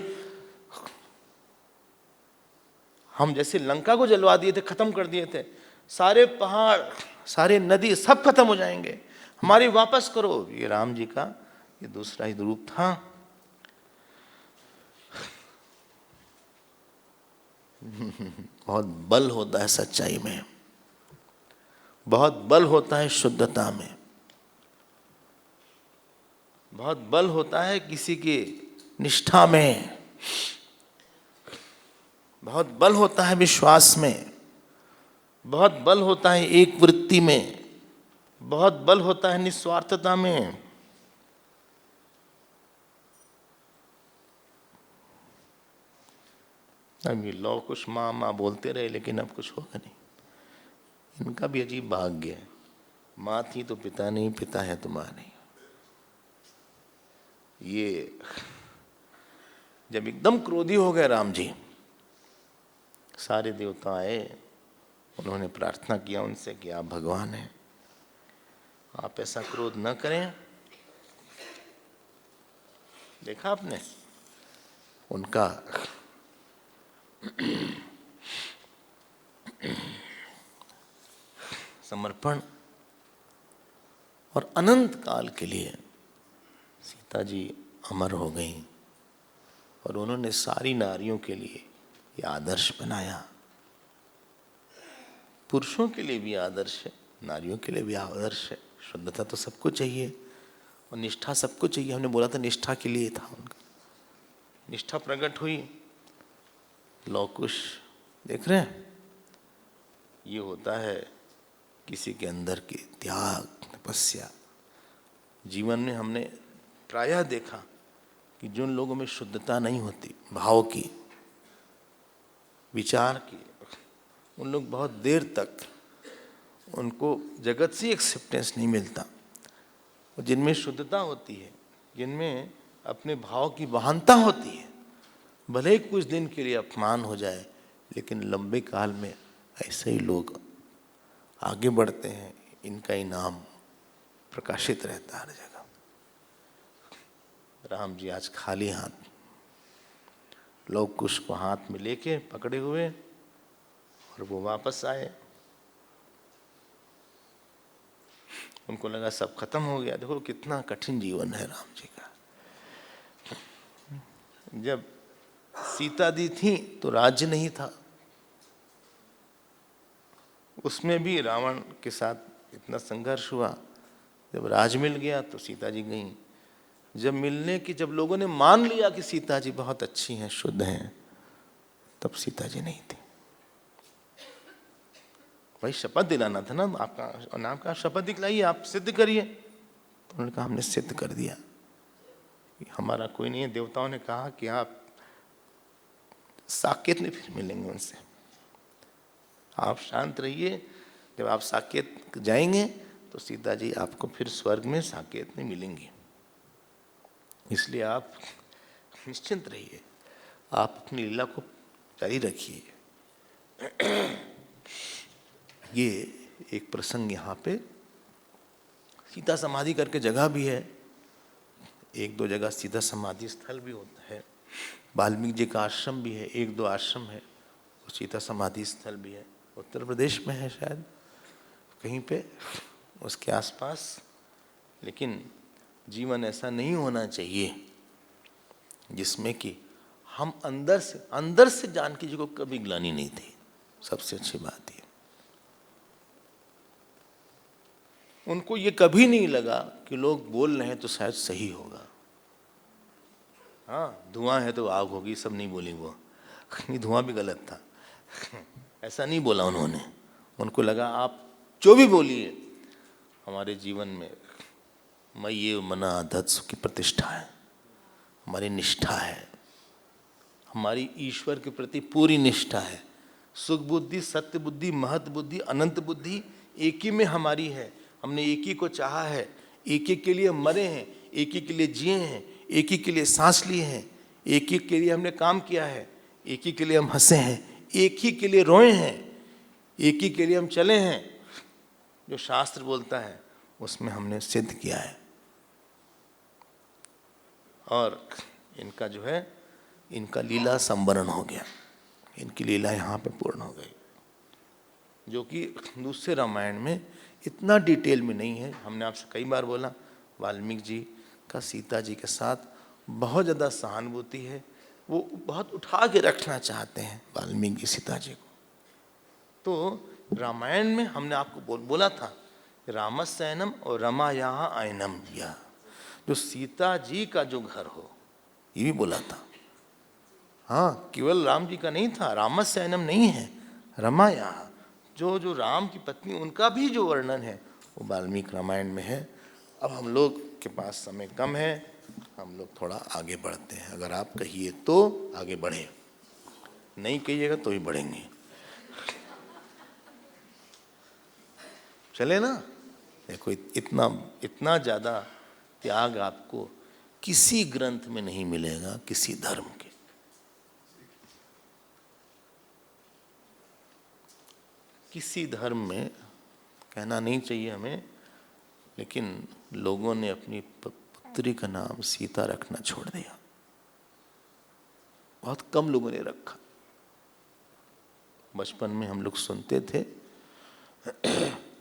हम जैसे लंका को जलवा दिए थे, खत्म कर दिए थे, सारे पहाड़, सारे नदी सब खत्म हो जाएंगे, हमारी वापस करो। ये राम जी का ये दूसरा ही रूप था। बहुत बल होता है सच्चाई में, बहुत बल होता है शुद्धता में, बहुत बल होता है किसी की निष्ठा में, बहुत बल होता है विश्वास में, बहुत बल होता है एक वृत्ति में, बहुत बल होता है निस्वार्थता में। अब ये लोग कुछ माँ माँ बोलते रहे, लेकिन अब कुछ होगा नहीं। इनका भी अजीब भाग्य है, माँ थी तो पिता नहीं, पिता है तो माँ नहीं। ये जब एकदम क्रोधी हो गए राम जी, सारे देवता आए, उन्होंने प्रार्थना किया उनसे कि आप भगवान हैं, आप ऐसा क्रोध न करें। देखा आपने उनका समर्पण, और अनंत काल के लिए सीता जी अमर हो गईं, और उन्होंने सारी नारियों के लिए ये आदर्श बनाया। पुरुषों के लिए भी आदर्श है, नारियों के लिए भी आदर्श है। शुद्धता तो सबको चाहिए और निष्ठा सबको चाहिए। हमने बोला था निष्ठा के लिए था उनका, निष्ठा प्रकट हुई। लौ कुश देख रहे हैं, ये होता है किसी के अंदर की त्याग, तपस्या। जीवन में हमने प्रायः देखा कि जिन लोगों में शुद्धता नहीं होती, भाव की, विचार की, उन लोग बहुत देर तक उनको जगत से एक्सेप्टेंस नहीं मिलता। और जिनमें शुद्धता होती है, जिनमें अपने भाव की महानता होती है, भले ही कुछ दिन के लिए अपमान हो जाए, लेकिन लंबे काल में ऐसे ही लोग आगे बढ़ते हैं। इनका इनाम प्रकाशित रहता है हर जगह। राम जी आज खाली हाथ, लोग कुश को हाथ में लेके पकड़े हुए, और वो वापस आए। उनको लगा सब खत्म हो गया। देखो कितना कठिन जीवन है राम जी का। जब सीता दी थी तो राज्य नहीं था, उसमें भी रावण के साथ इतना संघर्ष हुआ। जब राज मिल गया तो सीता जी गईं। जब लोगों ने मान लिया कि सीता जी बहुत अच्छी हैं, शुद्ध हैं, तब सीता जी नहीं थी। भाई शपथ दिलाना था ना आपका, नाम का शपथ दिखलाइए, आप सिद्ध करिए। तो उन्होंने कहा हमने सिद्ध कर दिया, हमारा कोई नहीं है। देवताओं ने कहा कि आप साकेत में फिर मिलेंगे उनसे, आप शांत रहिए। जब आप साकेत जाएंगे तो सीता जी आपको फिर स्वर्ग में साकेत में मिलेंगी, इसलिए आप निश्चिंत रहिए, आप अपनी लीला को जारी रखिए। ये एक प्रसंग यहाँ पे सीता समाधि करके जगह भी है, एक दो जगह सीता समाधि स्थल भी होता है। वाल्मीकि जी का आश्रम भी है, एक दो आश्रम है, और सीता समाधि स्थल भी है। उत्तर प्रदेश में है शायद कहीं पे, उसके आसपास। लेकिन जीवन ऐसा नहीं होना चाहिए जिसमें कि हम अंदर से जानकी जी को कभी ग्लानि नहीं थी। सबसे अच्छी बात ये, उनको ये कभी नहीं लगा कि लोग बोल रहे हैं तो शायद सही होगा। हाँ, धुआं है तो आग होगी, सब नहीं बोली वो। नहीं, धुआं भी गलत था। ऐसा नहीं बोला उन्होंने। उनको लगा आप जो भी बोलिए, हमारे जीवन में मय्ये मना आदत्स की प्रतिष्ठा है, हमारी निष्ठा है, हमारी ईश्वर के प्रति पूरी निष्ठा है। सुख बुद्धि, सत्य बुद्धि, महत बुद्धि, अनंत बुद्धि एक ही में हमारी है। हमने एक ही को चाहा है, एक ही के लिए मरे हैं, एक ही के लिए जिए हैं, एक ही के लिए सांस लिए हैं, एक ही के लिए हमने काम किया है, एक ही के लिए हम हंसे हैं, एक ही के लिए रोए हैं, एक ही के लिए हम चले हैं। जो शास्त्र बोलता है उसमें हमने सिद्ध किया है। और इनका जो है, इनका लीला संवरण हो गया, इनकी लीला यहाँ पे पूर्ण हो गई, जो कि दूसरे रामायण में इतना डिटेल में नहीं है। हमने आपसे कई बार बोला, वाल्मीकि जी का सीता जी के साथ बहुत ज़्यादा सहानुभूति है, वो बहुत उठा के रखना चाहते हैं वाल्मीकि सीता जी को। तो रामायण में हमने आपको बोला था, रामस्यैनम और रमा यहाँ आयनम, या जो सीता जी का जो घर हो, ये भी बोला था। हाँ, केवल राम जी का नहीं था, रामस्यैनम नहीं है, रमा यहाँ, जो राम की पत्नी, उनका भी जो वर्णन है वो वाल्मीकि रामायण में है। अब हम लोग के पास समय कम है, हम लोग थोड़ा आगे बढ़ते हैं। अगर आप कहिए तो आगे बढ़े, नहीं कहिएगा तो ही बढ़ेंगे। चले ना? देखो इतना ज़्यादा त्याग आपको किसी ग्रंथ में नहीं मिलेगा, किसी धर्म के। किसी धर्म में कहना नहीं चाहिए हमें, लेकिन लोगों ने अपनी पुत्री का नाम सीता रखना छोड़ दिया। बहुत कम लोगों ने रखा। बचपन में हम लोग सुनते थे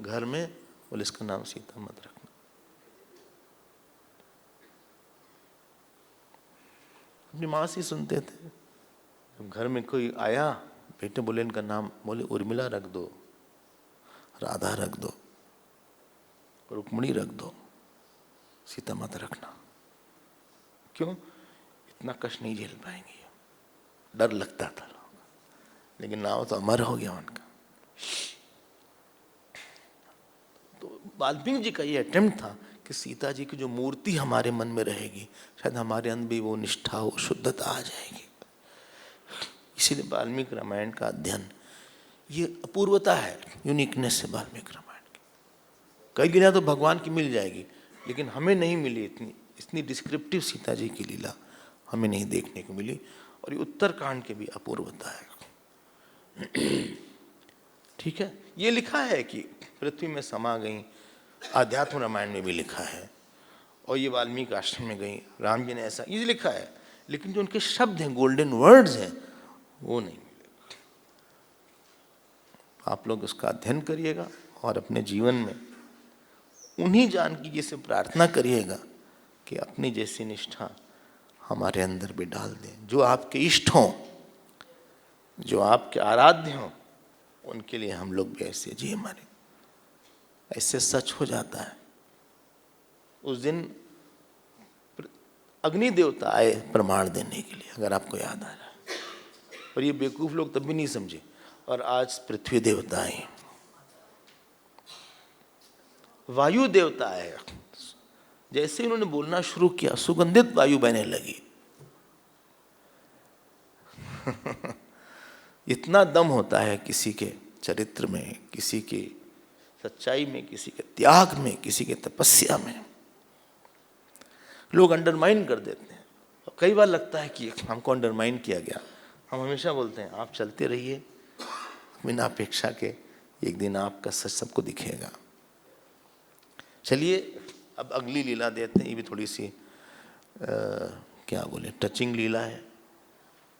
घर में, बोले इसका नाम सीता मत रखना। अपनी माँ से सुनते थे, जब घर में कोई आया, बेटे बोले इनका नाम, बोले उर्मिला रख दो, राधा रख दो, रुक्मिणी रख दो, सीता मत रखना। क्यों? इतना कष्ट नहीं झेल पाएंगे, डर लगता था। लेकिन नाव तो अमर हो गया उनका। तो वाल्मीकि जी का ये अटेम्प्ट था कि सीता जी की जो मूर्ति हमारे मन में रहेगी, शायद हमारे अंदर भी वो निष्ठा, वो शुद्धता आ जाएगी। इसीलिए वाल्मीकि रामायण का अध्ययन, ये अपूर्वता है, यूनिकनेस है वाल्मीकि रामायण की। कई लीला तो भगवान की मिल जाएगी, लेकिन हमें नहीं मिली इतनी डिस्क्रिप्टिव सीता जी की लीला हमें नहीं देखने को मिली। और ये उत्तरकांड की भी अपूर्वता है। ठीक है, ये लिखा है कि पृथ्वी में समा गई, आध्यात्म रामायण में भी लिखा है, और ये वाल्मीकि आश्रम में गई, राम जी ने ऐसा ये लिखा है, लेकिन जो उनके शब्द हैं, गोल्डन वर्ड्स हैं, वो नहीं मिलेगा। आप लोग उसका अध्ययन करिएगा और अपने जीवन में उन्हीं जानकी जी से प्रार्थना करिएगा कि अपनी जैसी निष्ठा हमारे अंदर भी डाल दें। जो आपके इष्ट हों, जो आपके आराध्य हों, उनके लिए हम लोग भी ऐसे जिए मरे। ऐसे सच हो जाता है। उस दिन अग्नि देवता आए प्रमाण देने के लिए, अगर आपको याद आ रहा है, और ये बेवकूफ लोग तब भी नहीं समझे। और आज पृथ्वी देवता आए, वायु देवता आए। जैसे उन्होंने बोलना शुरू किया, सुगंधित वायु बहने लगी। इतना दम होता है किसी के चरित्र में, किसी की सच्चाई में, किसी के त्याग में, किसी के तपस्या में। लोग अंडरमाइन कर देते हैं। और कई बार लगता है कि हमको अंडरमाइन किया गया। हम हमेशा बोलते हैं आप चलते रहिए बिना अपेक्षा के, एक दिन आपका सच सबको दिखेगा। चलिए अब अगली लीला देते हैं। ये भी थोड़ी सी क्या बोले, टचिंग लीला है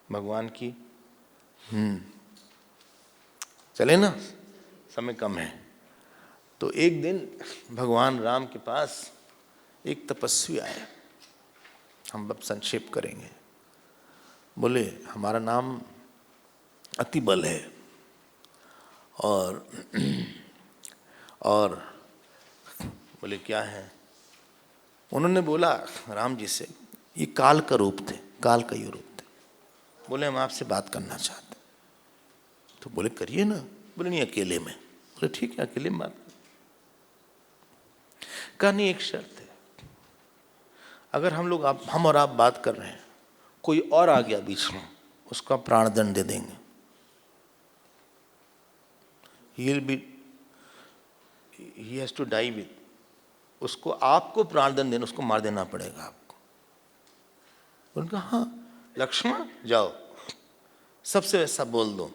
भगवान की। चले ना, समय कम है। तो एक दिन भगवान राम के पास एक तपस्वी आए, हम अब संक्षेप करेंगे। बोले हमारा नाम अतिबल है, और बोले क्या है? उन्होंने बोला राम जी से, ये काल का रूप थे, काल का ये रूप थे। बोले हम आपसे बात करना चाहते। तो बोले करिए ना। बोले नहीं, अकेले में। बोले ठीक है, अकेले में बात कर। कहा नहीं, एक शर्त है, अगर हम और आप बात कर रहे हैं, कोई और आ गया बीच में, उसका प्राण दंड दे देंगे। he has to die with, उसको, आपको प्राण दंड देना, उसको मार देना पड़ेगा आपको। उनका हाँ लक्ष्मण जाओ, सबसे वैसा बोल दो।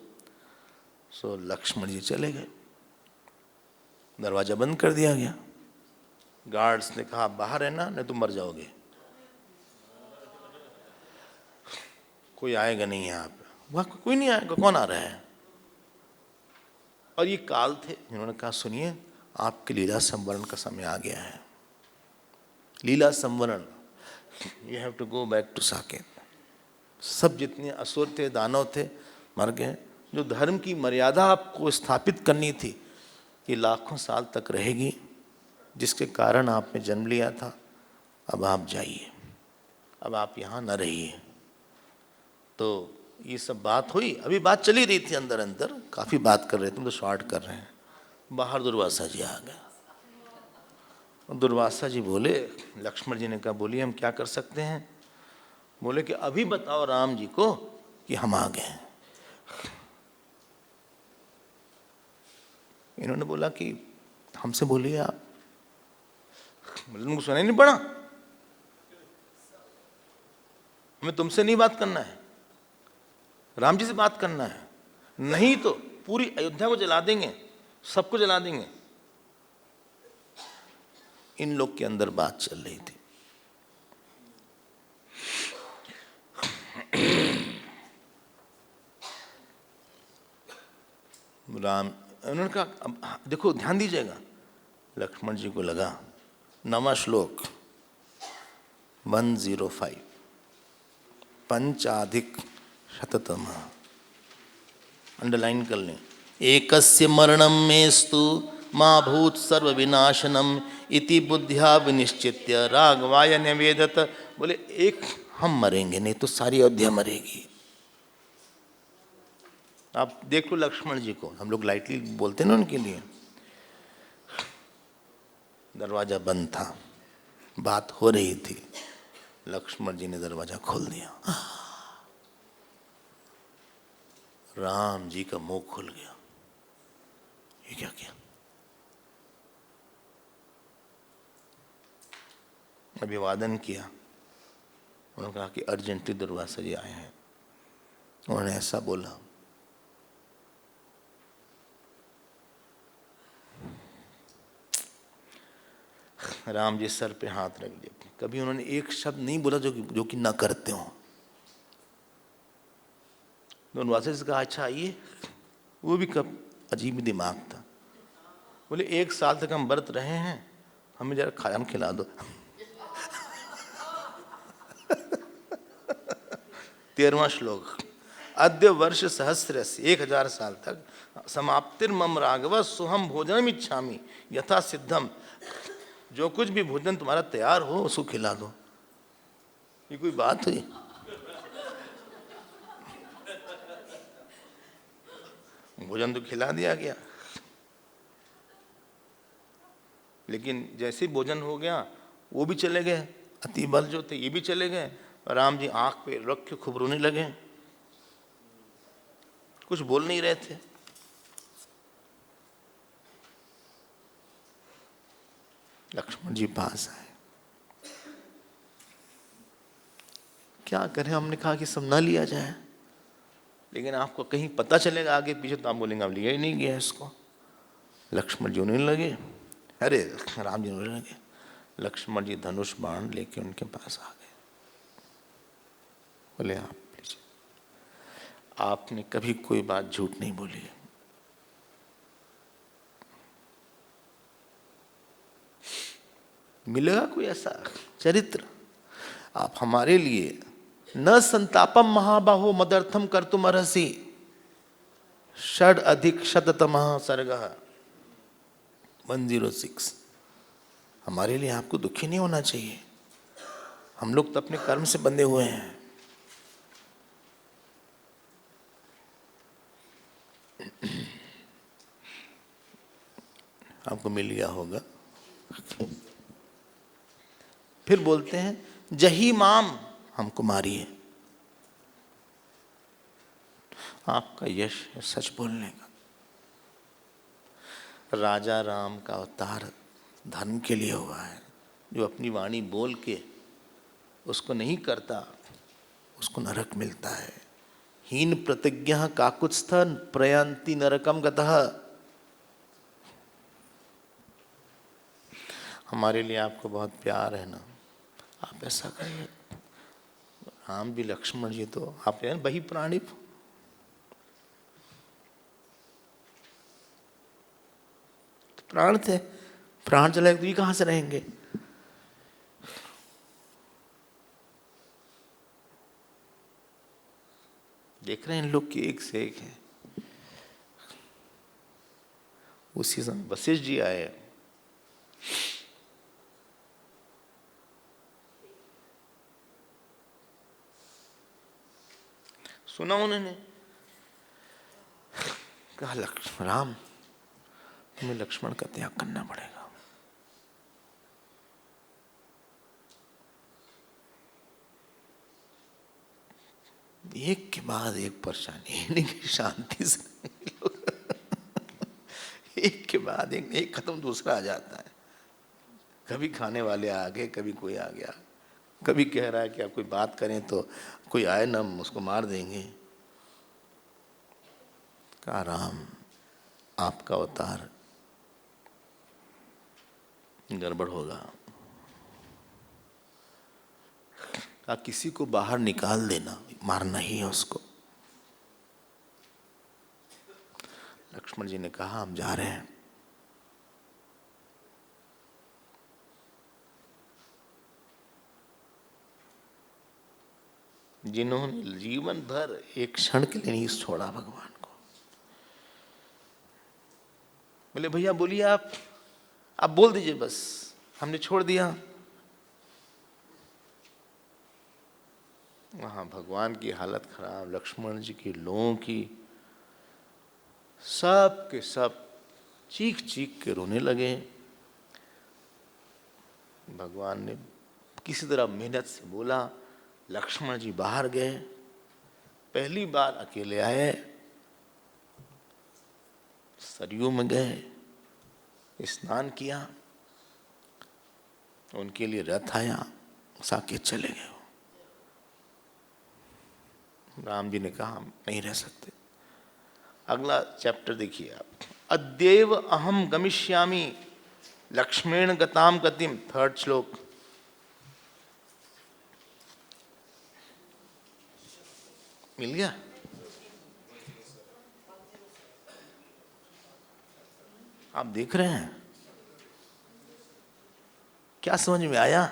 सो लक्ष्मण जी चले गए, दरवाजा बंद कर दिया गया। गार्ड्स ने कहा बाहर रहना, नहीं तो मर जाओगे, कोई आएगा नहीं यहाँ पे। वहां कोई नहीं आएगा, कौन आ रहा है? और ये काल थे, जिन्होंने कहा सुनिए आपके लीला संवरण का समय आ गया है। लीला संवरण, you have to go back to Saket. सब जितने असुर थे, दानव थे, मर गए। जो धर्म की मर्यादा आपको स्थापित करनी थी, ये लाखों साल तक रहेगी, जिसके कारण आपने जन्म लिया था। अब आप जाइए, अब आप यहाँ न रहिए। तो ये सब बात हुई। अभी बात चली रही थी अंदर अंदर, काफ़ी बात कर रहे थे, तो शॉर्ट कर रहे हैं। बाहर दुर्वासा जी आ गए। दुर्वासा जी बोले, लक्ष्मण जी ने कहा बोलिए हम क्या कर सकते हैं? बोले कि अभी बताओ राम जी को कि हम आ गए। इन्होंने बोला कि हमसे बोलिए आप। बोले तुमको सुनाई नहीं पड़ा? हमें तुमसे नहीं बात करना है, राम जी से बात करना है। नहीं तो पूरी अयोध्या को जला देंगे, सबको जला देंगे। इन लोग के अंदर बात चल रही थी। राम, उन्होंने कहा अब देखो ध्यान दीजिएगा। लक्ष्मण जी को लगा, नवा श्लोक 105, पंचाधिक शततम, अंडरलाइन कर लें। एकस्य मरणम मेस्तु माँ भूत सर्व विनाशनम इति बुद्धिया विनिश्चित्य राघवाय निवेदत। बोले एक हम मरेंगे, नहीं तो सारी अयोध्या मरेगी। आप देख लो लक्ष्मण जी को, हम लोग लाइटली बोलते हैं ना उनके लिए। दरवाजा बंद था, बात हो रही थी, लक्ष्मण जी ने दरवाजा खोल दिया, राम जी का मुंह खुल गया, ये क्या किया। अभिवादन किया, उन्होंने कहा कि अर्जेंटली दुर्वासा जी आए हैं। उन्होंने ऐसा बोला, राम जी सर पे हाथ रख दिया। कभी उन्होंने एक शब्द नहीं बोला जो कि ना करते हो। दुर्वासा से कहा अच्छा आइए, वो भी कब अजीब दिमाग था। बोले 1 साल तक हम व्रत रहे हैं, हमें जरा खाना खिला दो। 13वां श्लोक, अद्य वर्ष सहस्रस्य 1000 साल तक समाप्तिर्मम राघव सुहम भोजनम इच्छामि यथा सिद्धम। जो कुछ भी भोजन तुम्हारा तैयार हो उसको खिला दो। ये कोई बात हुई? भोजन तो खिला दिया गया, लेकिन जैसे ही भोजन हो गया वो भी चले गए, अति बल जो थे ये भी चले गए। राम जी आंख पे रख के खूब रोने लगे, कुछ बोल नहीं रहे थे। लक्ष्मण जी पास आए, क्या करें, हमने कहा कि सब ना लिया जाए, लेकिन आपको कहीं पता चलेगा आगे पीछे तो आप बोलेंगे अब लिया ही नहीं गया इसको। लक्ष्मण जी रोने लगे, अरे राम जी रोने लगे। लक्ष्मण जी धनुष बाण लेके उनके पास आ गए, बोले आप लीजिए, आपने कभी कोई बात झूठ नहीं बोली है। मिलेगा कोई ऐसा चरित्र? आप हमारे लिए न संतापम महाबाहो मदर्थम कर्तुम अर्हसि, षड अधिक शततमः सर्गः 106। हमारे लिए आपको दुखी नहीं होना चाहिए, हम लोग तो अपने कर्म से बंधे हुए हैं। आपको मिल गया होगा। फिर बोलते हैं जही माम, हमको मारिए। आपका यश है सच बोलने का। राजा राम का अवतार धर्म के लिए हुआ है। जो अपनी वाणी बोल के उसको नहीं करता उसको नरक मिलता है। हीन प्रतिज्ञा काकुत्स्थ प्रयान्ति नरकम गतः। हमारे लिए आपको बहुत प्यार है ना, आप ऐसा करिए। राम भी लक्ष्मण जी तो आप वही प्राणी, प्राण थे, प्राण चले तो ये कहां से रहेंगे? देख रहे हैं इन लोग की एक से एक है। उसी समय वशिष्ठ जी आए, सुना उन्होंने, कहा लक्ष्मण राम तुम्हें लक्ष्मण का त्याग करना पड़ेगा। एक के बाद एक परेशानी, नहीं शांति से एक के बाद एक खत्म दूसरा आ जाता है। कभी खाने वाले आ गए, कभी कोई आ गया, कभी कह रहा है कि आप कोई बात करें तो कोई आए ना हम उसको मार देंगे। कहा राम आपका अवतार गड़बड़ होगा। कहा किसी को बाहर निकाल देना, मारना ही है उसको। लक्ष्मण जी ने कहा हम जा रहे हैं। जिन्होंने जीवन भर एक क्षण के लिए नहीं छोड़ा भगवान को, बोले भैया बोलिए, आप बोल दीजिए बस, हमने छोड़ दिया। वहां भगवान की हालत खराब, लक्ष्मण जी की, लोगों की, सब के सब चीख चीख के रोने लगे। भगवान ने किसी तरह मेहनत से बोला, लक्ष्मण जी बाहर गए, पहली बार अकेले आए, सरयू में गए, स्नान किया, उनके लिए रथ आया, साकेत चले गए। राम जी ने कहा हम नहीं रह सकते। अगला चैप्टर देखिए आप, अद्यैव अहम गमिष्यामि लक्ष्मण गताम गतिम, 3rd श्लोक। मिल गया? आप देख रहे हैं? क्या समझ में आया?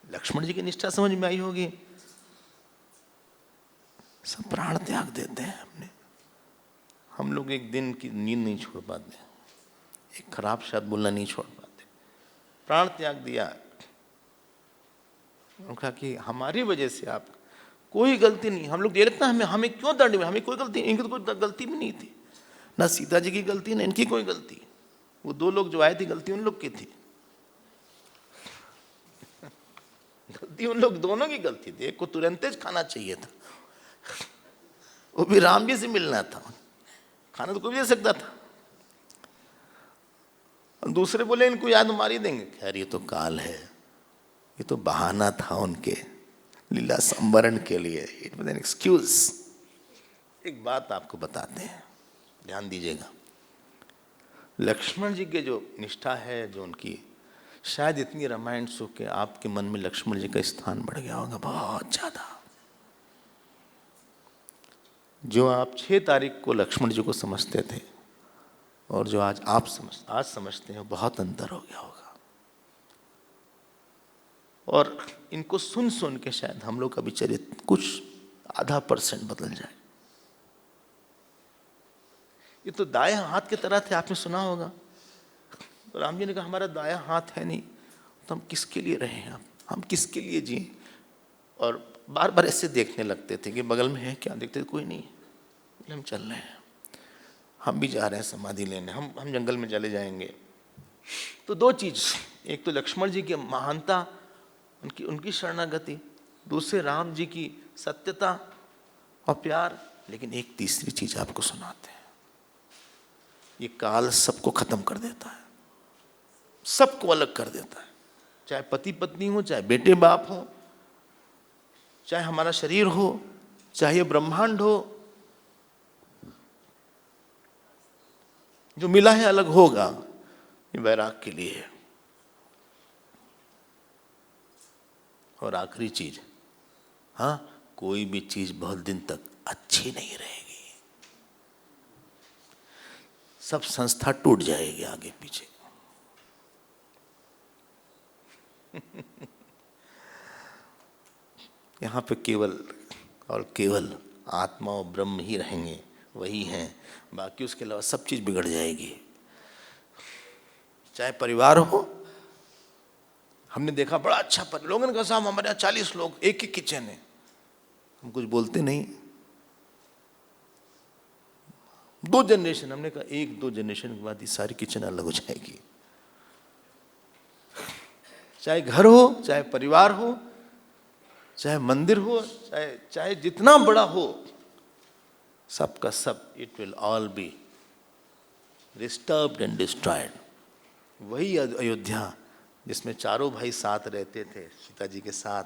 लक्ष्मण जी की निष्ठा समझ में आई होगी। सब प्राण त्याग देते हैं हमने। हम लोग एक दिन की नींद नहीं छोड़ पाते, एक खराब शब्द बोलना नहीं छोड़ पाते, प्राण त्याग दिया। उन्होंने कहा कि हमारी वजह से आप, कोई गलती नहीं, हम लोग ये लगता है हमें क्यों दंड में, हमें कोई गलती, इनकी तो कोई गलती भी नहीं थी, ना सीता जी की गलती ना इनकी कोई गलती। वो 2 लोग जो आए थे, गलती उन लोग की थी, गलती उन लोग दोनों की गलती थी। एक को तुरंत खाना चाहिए था, वो भी राम जी से मिलना था, खाना तो कोई भी दे सकता था। और दूसरे बोले इनको याद मार ही देंगे। खैर ये तो काल है, ये तो बहाना था उनके लीला संवरण के लिए, इट वाज एन एक्सक्यूज। एक बात आपको बताते हैं, ध्यान दीजिएगा। लक्ष्मण जी के जो निष्ठा है, जो उनकी, शायद इतनी रामायण सुख के आपके मन में लक्ष्मण जी का स्थान बढ़ गया होगा बहुत ज्यादा। जो आप 6 तारीख को लक्ष्मण जी को समझते थे और जो आज समझते हैं, बहुत अंतर हो गया होगा। और इनको सुन सुन के शायद हम लोग का भी चरित्र कुछ आधा % बदल जाए। ये तो दाएं हाथ की तरह थे, आपने सुना होगा। तो राम जी ने कहा हमारा दायां हाथ है नहीं, तो हम किसके लिए रहे हैं, हम किसके लिए जिए। और बार बार ऐसे देखने लगते थे कि बगल में है क्या, देखते थे कोई नहीं, हम चल रहे हैं, हम भी जा रहे हैं समाधि लेने, हम जंगल में चले जाएंगे। तो 2 चीज, एक तो लक्ष्मण जी की महानता, उनकी शरणागति, दूसरे राम जी की सत्यता और प्यार। लेकिन एक तीसरी चीज आपको सुनाते हैं। ये काल सबको खत्म कर देता है, सबको अलग कर देता है, चाहे पति पत्नी हो, चाहे बेटे बाप हो, चाहे हमारा शरीर हो, चाहे ये ब्रह्मांड हो, जो मिला है अलग होगा। ये वैराग के लिए है। और आखिरी चीज, हाँ, कोई भी चीज बहुत दिन तक अच्छी नहीं रहेगी, सब संस्था टूट जाएगी आगे पीछे। यहाँ पे केवल और केवल आत्मा और ब्रह्म ही रहेंगे, वही हैं, बाकी उसके अलावा सब चीज बिगड़ जाएगी। चाहे परिवार हो, हमने देखा बड़ा अच्छा लोगों ने कहा साहब हमारे यहाँ 40 लोग, एक ही किचन है, हम कुछ बोलते नहीं। 2 जनरेशन, हमने कहा 1-2 जनरेशन के बाद ये सारी किचन अलग हो जाएगी। चाहे घर हो, चाहे परिवार हो, चाहे मंदिर हो, चाहे जितना बड़ा हो, सबका सब, it will all B disturbed and destroyed. वही अयोध्या जिसमें चारों भाई साथ रहते थे सीता जी के साथ,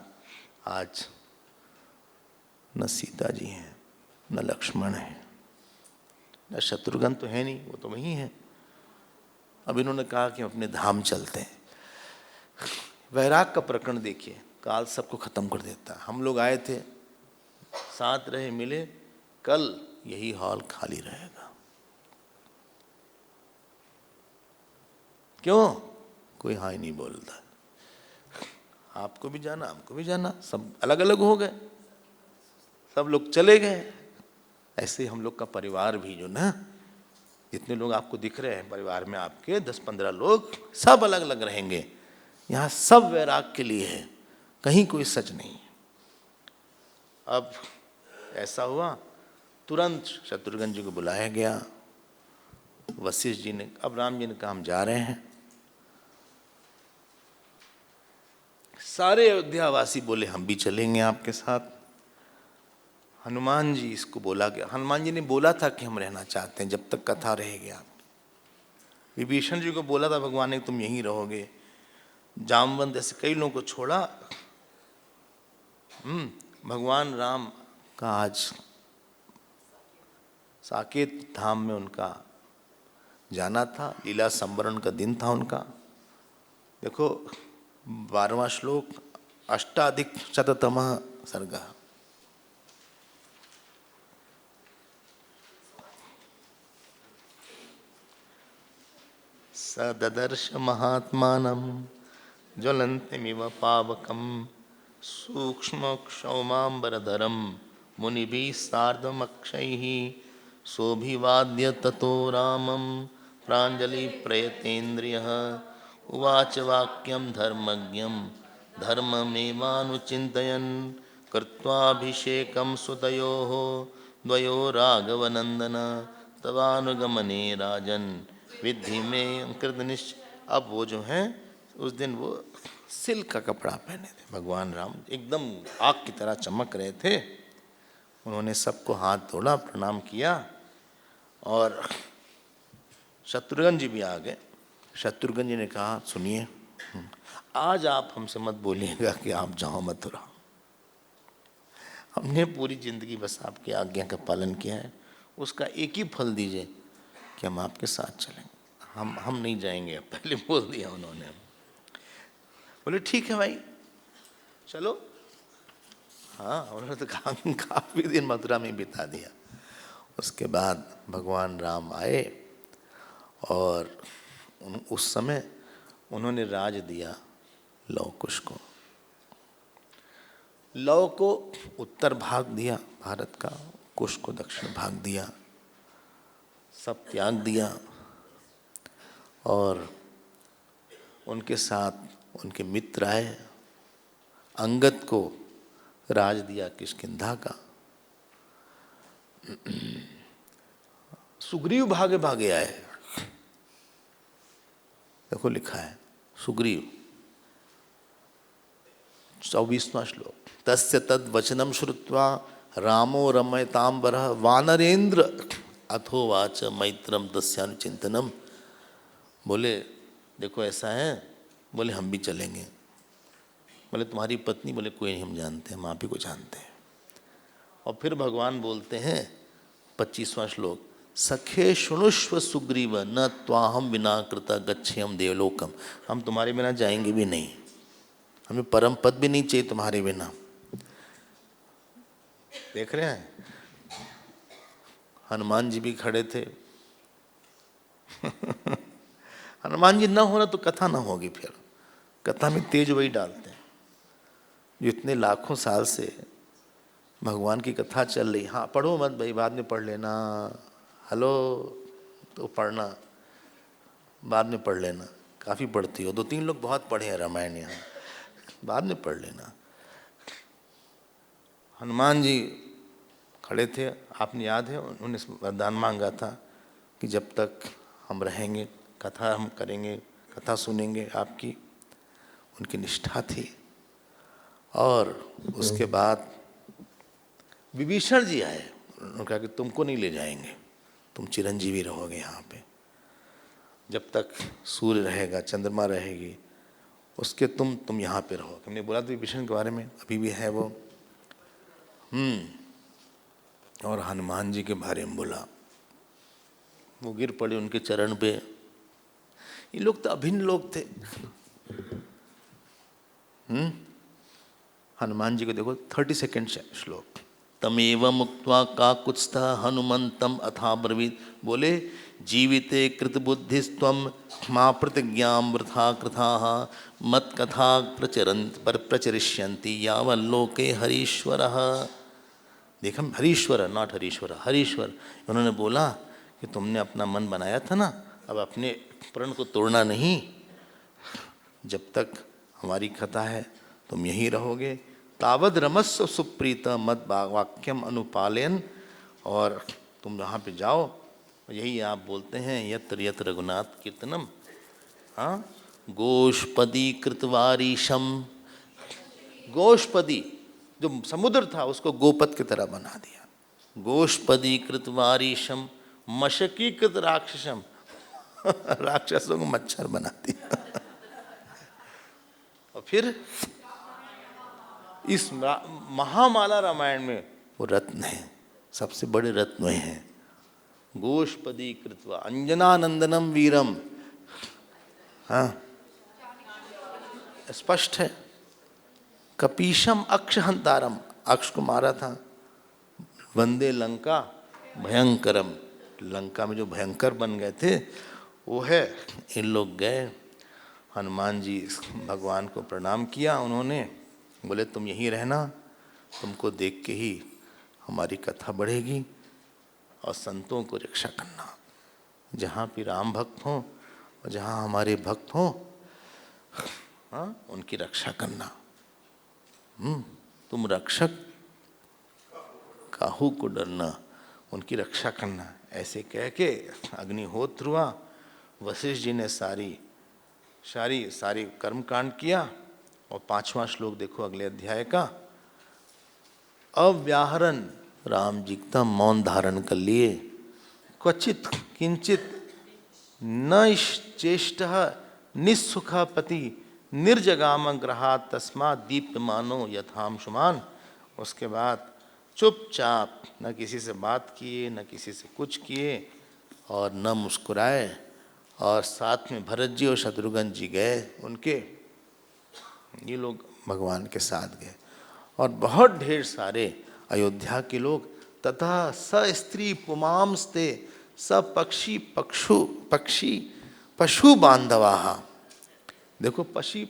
आज न सीता जी हैं, न लक्ष्मण है, न शत्रुघ्न तो है नहीं, वो तो वही है। अब इन्होंने कहा कि हम अपने धाम चलते हैं। वैराग का प्रकरण देखिए, काल सबको खत्म कर देता है। हम लोग आए थे, साथ रहे, मिले, कल यही हॉल खाली रहेगा। क्यों? कोई हाँ ही नहीं बोलता। आपको भी जाना, हमको भी जाना, सब अलग अलग हो गए, सब लोग चले गए। ऐसे ही हम लोग का परिवार भी जो ना, जितने लोग आपको दिख रहे हैं परिवार में आपके 10-15 लोग सब अलग अलग रहेंगे, यहाँ सब वैराग के लिए है, कहीं कोई सच नहीं। अब ऐसा हुआ, तुरंत शत्रुघ्न जी को बुलाया गया। वशिष्ठ जी ने, अब राम जी ने कहा हम जा रहे हैं। सारे अयोध्यावासी बोले हम भी चलेंगे आपके साथ। हनुमान जी इसको बोला गया, हनुमान जी ने बोला था कि हम रहना चाहते हैं जब तक कथा रहेगी आप। विभीषण जी को बोला था भगवान ने तुम यहीं रहोगे। जामवंत ऐसे कई लोगों को छोड़ा। भगवान राम का आज साकेत धाम में उनका जाना था, लीला संवरण का दिन था उनका। देखो 12वां श्लोक, अष्टाधिकशततमः सर्गः। स ददर्श महात्मानं ज्वलन्तमिव पावकं सूक्ष्मक्षौमाम्बरधरं मुनिभिः सार्धमक्षैः सोऽभिवाद्य ततो रामं प्राञ्जलिप्रयतेन्द्रियः उवाच वाक्यं धर्मज्ञं धर्ममेवानुचिन्तयन् कृत्वाभिषेकं सुतयोः द्वयोः राघवनन्दन तवानुगमने राजन् विद्धि में कृतनिश्चय। अब वो जो हैं उस दिन वो सिल्क का कपड़ा पहने थे भगवान राम, एकदम आग की तरह चमक रहे थे। उन्होंने सबको हाथ धोड़ा, प्रणाम किया और शत्रुघ्न जी भी आ गए। शत्रुघ्न जी ने कहा सुनिए, आज आप हमसे मत बोलिएगा कि आप जाओ मथुरा, हमने पूरी जिंदगी बस आपकी आज्ञा का पालन किया है, उसका एक ही फल दीजिए कि हम आपके साथ चलेंगे, हम नहीं जाएंगे। पहले बोल दिया उन्होंने। बोले ठीक है भाई चलो। हाँ, उन्होंने तो काफी दिन मथुरा में बिता दिया। उसके बाद भगवान राम आए और उस समय उन्होंने राज दिया लव कुश को। लव को उत्तर भाग दिया भारत का, कुश को दक्षिण भाग दिया, सब त्याग दिया और उनके साथ उनके मित्र आए। अंगद को राज दिया किष्किंधा का। सुग्रीव भागे भागे आए। देखो लिखा है सुग्रीव, 24वां श्लोक, तस्य तद वचनम श्रुत्वा रामो रमयतांबरः वानरेंद्र अथोवाच मैत्रम तस्यानुचिंतनम। बोले देखो ऐसा है, बोले हम भी चलेंगे। बोले तुम्हारी पत्नी? बोले कोई नहीं, हम जानते हैं, हम आप ही को जानते हैं। और फिर भगवान बोलते हैं 25वां श्लोक, सखे शुणुष्व सुग्रीव न त्वाहम विना कृता गच्छेयम देवलोकम। हम तुम्हारे बिना जाएंगे भी नहीं, हमें परम पद भी नहीं चाहिए तुम्हारे बिना। देख रहे हैं हनुमान जी भी खड़े थे। हनुमान जी ना होना तो कथा ना होगी। फिर कथा में तेज वही डालते हैं जो इतने लाखों साल से भगवान की कथा चल रही। हाँ पढ़ो मत भाई, बाद में पढ़ लेना। हेलो तो पढ़ना, बाद में पढ़ लेना। काफ़ी पढ़ती हो, 2-3 लोग बहुत पढ़े हैं रामायण, यहाँ बाद में पढ़ लेना। हनुमान जी खड़े थे, आपने याद है उन्होंने वरदान मांगा था कि जब तक हम रहेंगे कथा हम करेंगे, कथा सुनेंगे आपकी। उनकी निष्ठा थी। और उसके बाद विभीषण जी आए, उन्होंने कहा कि तुमको नहीं ले जाएंगे, तुम चिरंजीवी रहोगे यहाँ पे जब तक सूर्य रहेगा, चंद्रमा रहेगी, उसके तुम यहाँ पे रहो। हमने बोला तो विभीषण के बारे में, अभी भी है वो। और हनुमान जी के बारे में बोला, वो गिर पड़े उनके चरण पे। ये लोग तो अभिन्न लोग थे। हनुमान जी को देखो 32 श्लोक, तमेव मुक्त्वा काकुत्स्थः हनुमंतम अथाब्रवीत्। बोले जीविते कृतबुद्धिस्त्वं मा प्रतिज्ञां वृथा कृताः मत्कथा प्रचरिष्यन्ति यावल्लोके हरीश्वरः। देखा, हरीश्वर, नॉट हरीश्वर, हरीश्वर। उन्होंने बोला कि तुमने अपना मन बनाया था ना, अब अपने प्रण को तोड़ना नहीं, जब तक हमारी कथा है तुम यहीं रहोगे। तावद रमस्व सुप्रीत मद वाक्यम अनुपालयन, और तुम यहाँ पे जाओ, यही आप बोलते हैं यत्र यत्र रघुनाथ कीर्तनम, हाँ, गोष्पदी कृतवारीशम। गोष्पदी जो समुद्र था उसको गोपद की तरह बना दिया। गोष्पदी कृतवारीशम मशकीकृत राक्षसम, राक्षसों को मच्छर बना दिया। और फिर इस महामाला रामायण में वो रत्न है, सबसे बड़े रत्न हैं। गोष्पदी कृत्वा अंजनानंदनम वीरम, हाँ स्पष्ट है। कपीशम अक्षहंतारम, अक्ष को मारा था। वंदे लंका भयंकरम, लंका में जो भयंकर बन गए थे वो है। इन लोग गए, हनुमान जी भगवान को प्रणाम किया, उन्होंने बोले तुम यहीं रहना, तुमको देख के ही हमारी कथा बढ़ेगी, और संतों को रक्षा करना। जहाँ भी राम भक्त हों और जहाँ हमारे भक्त हों, हाँ, उनकी रक्षा करना। तुम रक्षक काहू को डरना, उनकी रक्षा करना। ऐसे कह के अग्निहोत्र हुआ। वशिष्ठ जी ने सारी कर्मकांड किया। और 5वां श्लोक देखो अगले अध्याय का। अव्याहरण, राम जी का मौन धारण कर लिए। क्वचित किंचित न चेष्ट निस्सुखापति निर्जगाम ग्रहात् तस्मात् दीप्यमानो यथांशुमान। उसके बाद चुपचाप, न किसी से बात किए, न किसी से कुछ किए, और न मुस्कुराए। और साथ में भरत जी और शत्रुघ्न जी गए उनके, ये लोग भगवान के साथ गए। और बहुत ढेर सारे अयोध्या के लोग, तथा स स्त्री पुमांस्ते स पक्षी पशु बांधवा। देखो पक्षी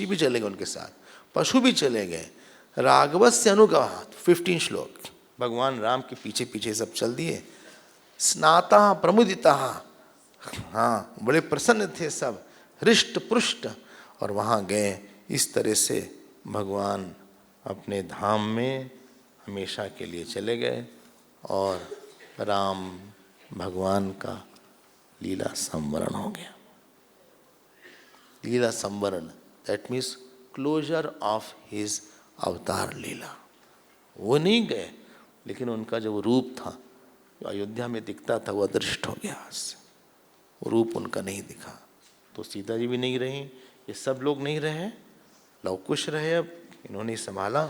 भी चले गए उनके साथ, पशु भी चले गए। राघवस्य अनुगवात्, 15 श्लोक, भगवान राम के पीछे पीछे सब चल दिए। स्नाता प्रमुदिता, हाँ बड़े प्रसन्न थे सब, हृष्ट पुष्ट, और वहाँ गए। इस तरह से भगवान अपने धाम में हमेशा के लिए चले गए। और राम भगवान का लीला संवरण हो गया। लीला संवरण, that means closure of his avatar leela. वो नहीं गए, लेकिन उनका जो रूप था, जो अयोध्या में दिखता था, वो अदृष्ट हो गया। वो रूप उनका नहीं दिखा। तो सीता जी भी नहीं रही, ये सब लोग नहीं रहे, लवकुश रहे। अब इन्होंने संभाला।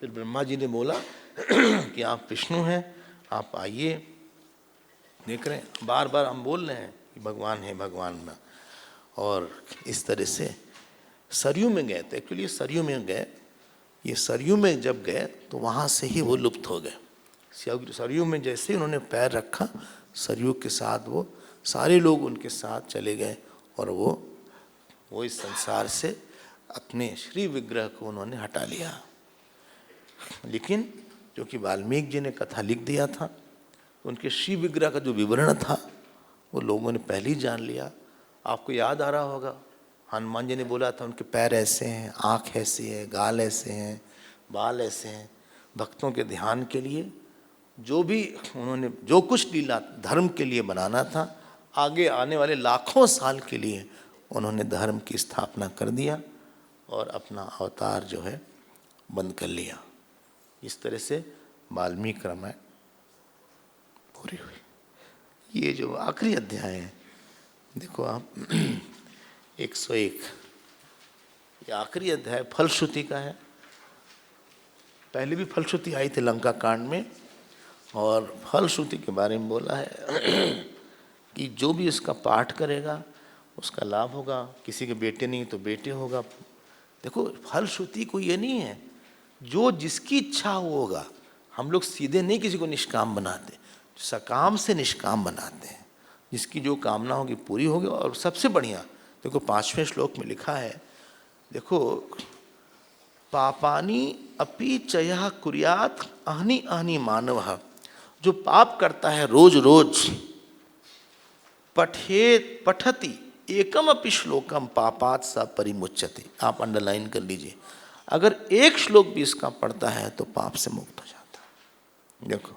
फिर ब्रह्मा जी ने बोला कि आप विष्णु हैं, आप आइए। देख रहे हैं, बार बार हम बोल रहे हैं कि भगवान है, भगवान में। और इस तरह से सरयू में गए थे। एक्चुअली सरयू में गए, ये सरयू में जब गए तो वहाँ से ही वो लुप्त हो गए। सरयू में जैसे उन्होंने पैर रखा, सरयू के साथ वो सारे लोग उनके साथ चले गए। और वो इस संसार से अपने श्री विग्रह को उन्होंने हटा लिया। लेकिन क्योंकि वाल्मीकि जी ने कथा लिख दिया था, तो उनके श्री विग्रह का जो विवरण था वो लोगों ने पहले ही जान लिया। आपको याद आ रहा होगा, हनुमान जी ने बोला था उनके पैर ऐसे हैं, आँख ऐसी है, गाल ऐसे हैं, बाल ऐसे हैं। भक्तों के ध्यान के लिए जो भी उन्होंने जो कुछ लीला धर्म के लिए बनाना था, आगे आने वाले लाखों साल के लिए उन्होंने धर्म की स्थापना कर दिया और अपना अवतार जो है बंद कर लिया। इस तरह से वाल्मीकि रामायण पूरी हुई। ये जो आखिरी अध्याय है, देखो आप 101, ये आखिरी अध्याय फलश्रुति का है। पहले भी फलश्रुति आई थी लंका कांड में, और फलश्रुति के बारे में बोला है कि जो भी इसका पाठ करेगा उसका लाभ होगा। किसी के बेटे नहीं तो बेटे होगा। देखो फलश्रुति को ये नहीं है, जो जिसकी इच्छा वो होगा। हम लोग सीधे नहीं किसी को निष्काम बनाते, सकाम से निष्काम बनाते हैं। जिसकी जो कामना होगी पूरी होगी। और सबसे बढ़िया देखो 5वें श्लोक में लिखा है, देखो पापानि अपि चयः कुर्यात् अहनि अहनि मानवः, जो पाप करता है रोज रोज, पठति एकम अपि श्लोकम पापात् स परिमुच्यते। आप अंडरलाइन कर लीजिए, अगर एक श्लोक भी इसका पढ़ता है तो पाप से मुक्त हो जाता है। देखो,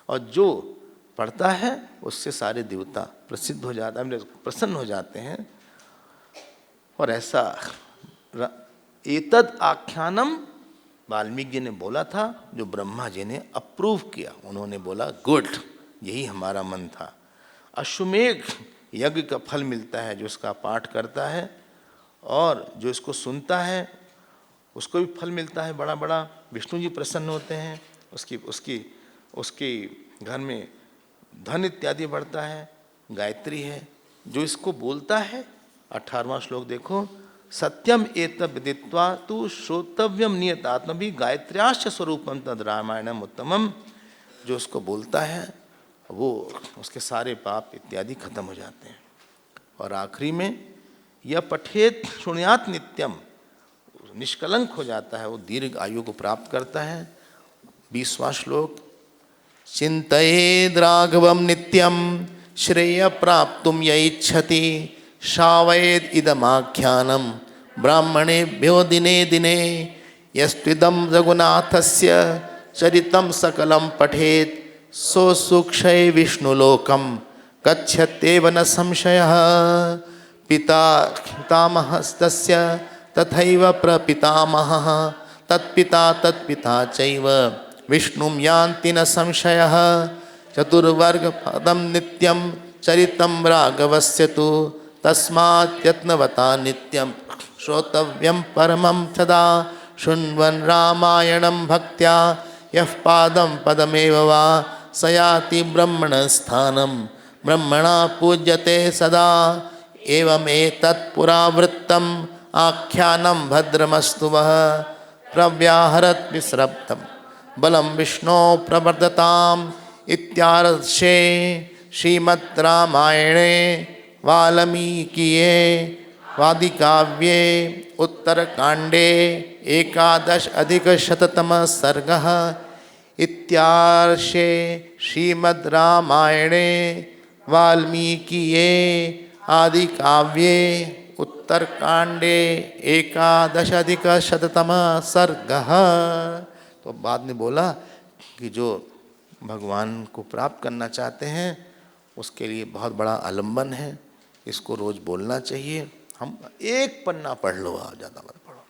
और जो पढ़ता है उससे सारे देवता प्रसिद्ध हो जाता है, प्रसन्न हो जाते हैं। और ऐसा एतद आख्यानम वाल्मीकि जी ने बोला था, जो ब्रह्मा जी ने अप्रूव किया। उन्होंने बोला गुड, यही हमारा मन था। अश्वमेघ यज्ञ का फल मिलता है जो इसका पाठ करता है, और जो इसको सुनता है उसको भी फल मिलता है बड़ा बड़ा। विष्णु जी प्रसन्न होते हैं, उसके घर में धन इत्यादि बढ़ता है। गायत्री है, जो इसको बोलता है। 18वां श्लोक देखो, सत्यम एतद् विदित्वा तु श्रोतव्यम नियतात्मभि गायत्र्याश्च स्वरूपम तद रामायणम उत्तमम। जो उसको बोलता है वो उसके सारे पाप इत्यादि खत्म हो जाते हैं। और आखिरी में यह पठेत शृणुयात नित्यम, निष्कलंक हो जाता है, वो दीर्घ आयु को प्राप्त करता है। 20वां श्लोक, चिंतयेद् राघवम नित्यम श्रेय प्राप्तुम य इच्छति श्रावयेद् इदमाख्यानम ब्राह्मणेभ्यो दिने दिने यस्त्विदं रघुनाथस्य चरितं सकलं पठेत् सो सुक्षय विष्णुलोकम गच्छत्येव न संशयः। पितामहस्तस्य तथैव प्रपितामहः तत्पिता तत्पिता चैव विष्णुं यान्ति न संशयः। चतुर्वर्ग पदं नित्यं चरितं राघवस्य तु तस्मात् यत्नवता नित्यं श्रोतव्यं परमं सदा। शृण्वन् रामायणं भक्त्या यः पादं पदमेव वा स याति ब्रह्मणस्थानं ब्रह्मणा पूज्यते सदा। एवमेतत् पुरावृत्तम् आख्यानं भद्रमस्तु वः प्रव्याहरत् विस्रब्धं बलं विष्णो प्रवर्धताम्। इत्यार्षे श्रीमद् रामायणे वाल्मीकिये वादिकाव्ये उत्तरकाण्डे 11+अधिकशततमः सर्गः। इत्यार्षे श्रीमद् रामायणे वाल्मीकिये आदिकाव्ये उत्तरकाण्डे 11+अधिकशततमः सर्गः। तो बाद में बोला कि जो भगवान को प्राप्त करना चाहते हैं उसके लिए बहुत बड़ा आलम्बन है, इसको रोज बोलना चाहिए। हम एक पन्ना पढ़ लो, आप ज़्यादा मत पढ़ो।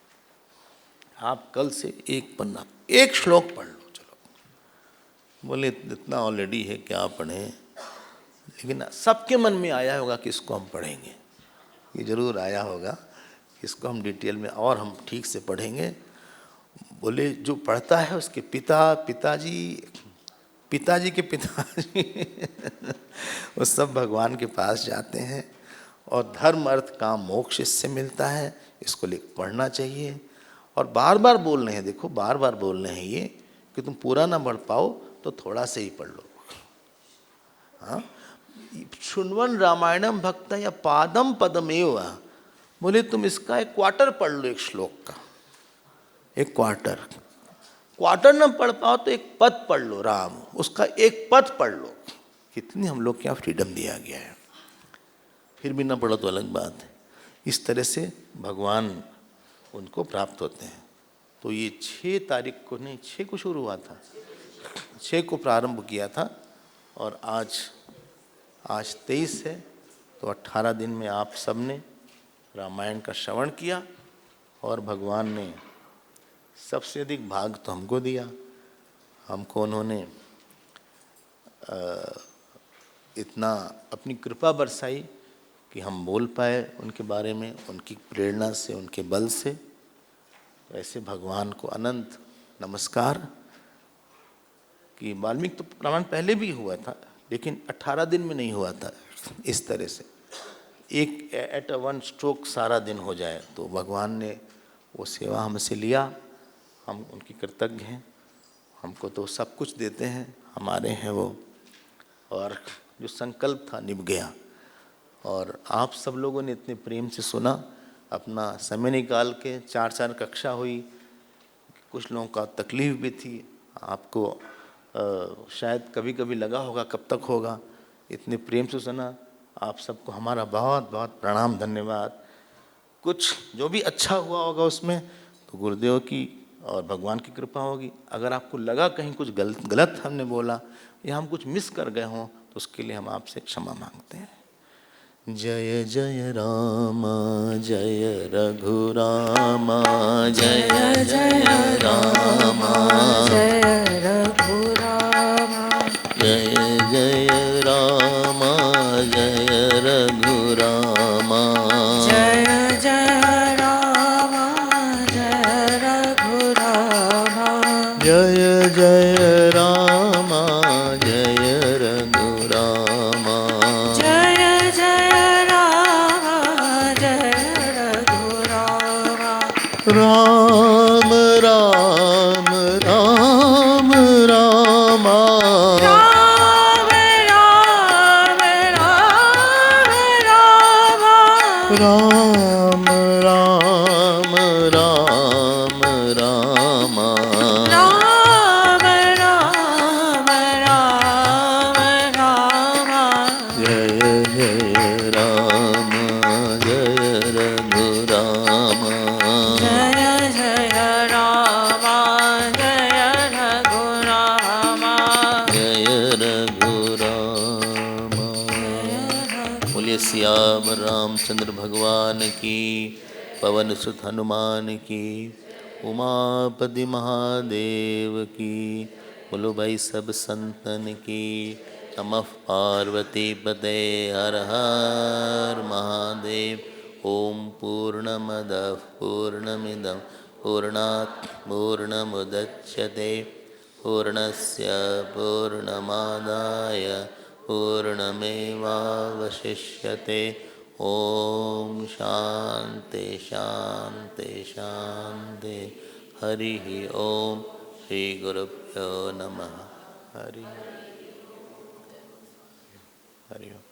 आप कल से एक पन्ना, एक श्लोक पढ़ लो। चलो, बोले इतना ऑलरेडी है, क्या पढ़ें। लेकिन सबके मन में आया होगा कि इसको हम पढ़ेंगे, ये जरूर आया होगा, इसको हम डिटेल में और हम ठीक से पढ़ेंगे। बोले जो पढ़ता है उसके पिताजी के पिताजी वो सब भगवान के पास जाते हैं, और धर्म अर्थ काम मोक्ष इससे मिलता है। इसको पढ़ना चाहिए और बार बार बोल रहे हैं। देखो, बार बार बोल रहे हैं ये कि तुम पूरा ना पढ़ पाओ तो थोड़ा से ही पढ़ लो। हाँ, शृण्वन् रामायणम भक्त या पादम पदमेव। बोले तुम इसका एक क्वार्टर पढ़ लो, एक श्लोक का एक क्वार्टर न पढ़ पाओ तो एक पद पढ़ लो, राम उसका एक पद पढ़ लो। कितनी हम लोग क्या फ्रीडम दिया गया है। फिर भी ना पढ़ो तो अलग बात है। इस तरह से भगवान उनको प्राप्त होते हैं। तो ये 6 तारीख को, नहीं 6 को शुरू हुआ था, 6 को प्रारंभ किया था, और आज 23 है। तो 18 दिन में आप सबने रामायण का श्रवण किया, और भगवान ने सबसे अधिक भाग तो हमको दिया। हमको उन्होंने इतना अपनी कृपा बरसाई कि हम बोल पाए उनके बारे में, उनकी प्रेरणा से, उनके बल से। तो ऐसे भगवान को अनंत नमस्कार। कि वाल्मीकि तो रामायण पहले भी हुआ था, लेकिन 18 दिन में नहीं हुआ था इस तरह से, एक एट वन स्ट्रोक सारा दिन हो जाए। तो भगवान ने वो सेवा हमसे लिया, हम उनकी कृतज्ञ हैं। हमको तो सब कुछ देते हैं, हमारे हैं वो। और जो संकल्प था निभ गया, और आप सब लोगों ने इतने प्रेम से सुना। अपना समय निकाल के 4-4 कक्षा हुई। कुछ लोगों का तकलीफ़ भी थी, आपको शायद कभी कभी लगा होगा कब तक होगा, इतने प्रेम से सुना। आप सबको हमारा बहुत बहुत प्रणाम, धन्यवाद। कुछ जो भी अच्छा हुआ होगा उसमें तो गुरुदेव की और भगवान की कृपा होगी। अगर आपको लगा कहीं कुछ गलत हमने बोला या हम कुछ मिस कर गए हों तो उसके लिए हम आपसे क्षमा मांगते हैं। जय जय राम जय रघुराम, जय जय राम जय रघुराम, जय जय राम जय रघुराम, जय जय राम जय रघुराम, जय जय राम जय रघुराम, जय जय राम जय रघुराम, राम राम राम राम, राम राम राम राम, राम राम राम राम, जय जय राम जय रघुराम, जय जय राम जय रघुराम, जय रघुराम। बोलिए सियावर रामचंद्र भगवान की, पवन सुत हनुमान की, उमापति महादेव की। बोलो भाई सब संतन की। नमः पार्वती पते हर हर महादेव। ओम पूर्णमदः पूर्णमिदं पूर्णात् पूर्णमुदच्यते पूर्णस्य पूर्णमादाय पूर्णमेवावशिष्यते। ओम शांति शांति शांति। हरि ओम। श्री गुरुभ्यो नमः। हरि हरि ओम।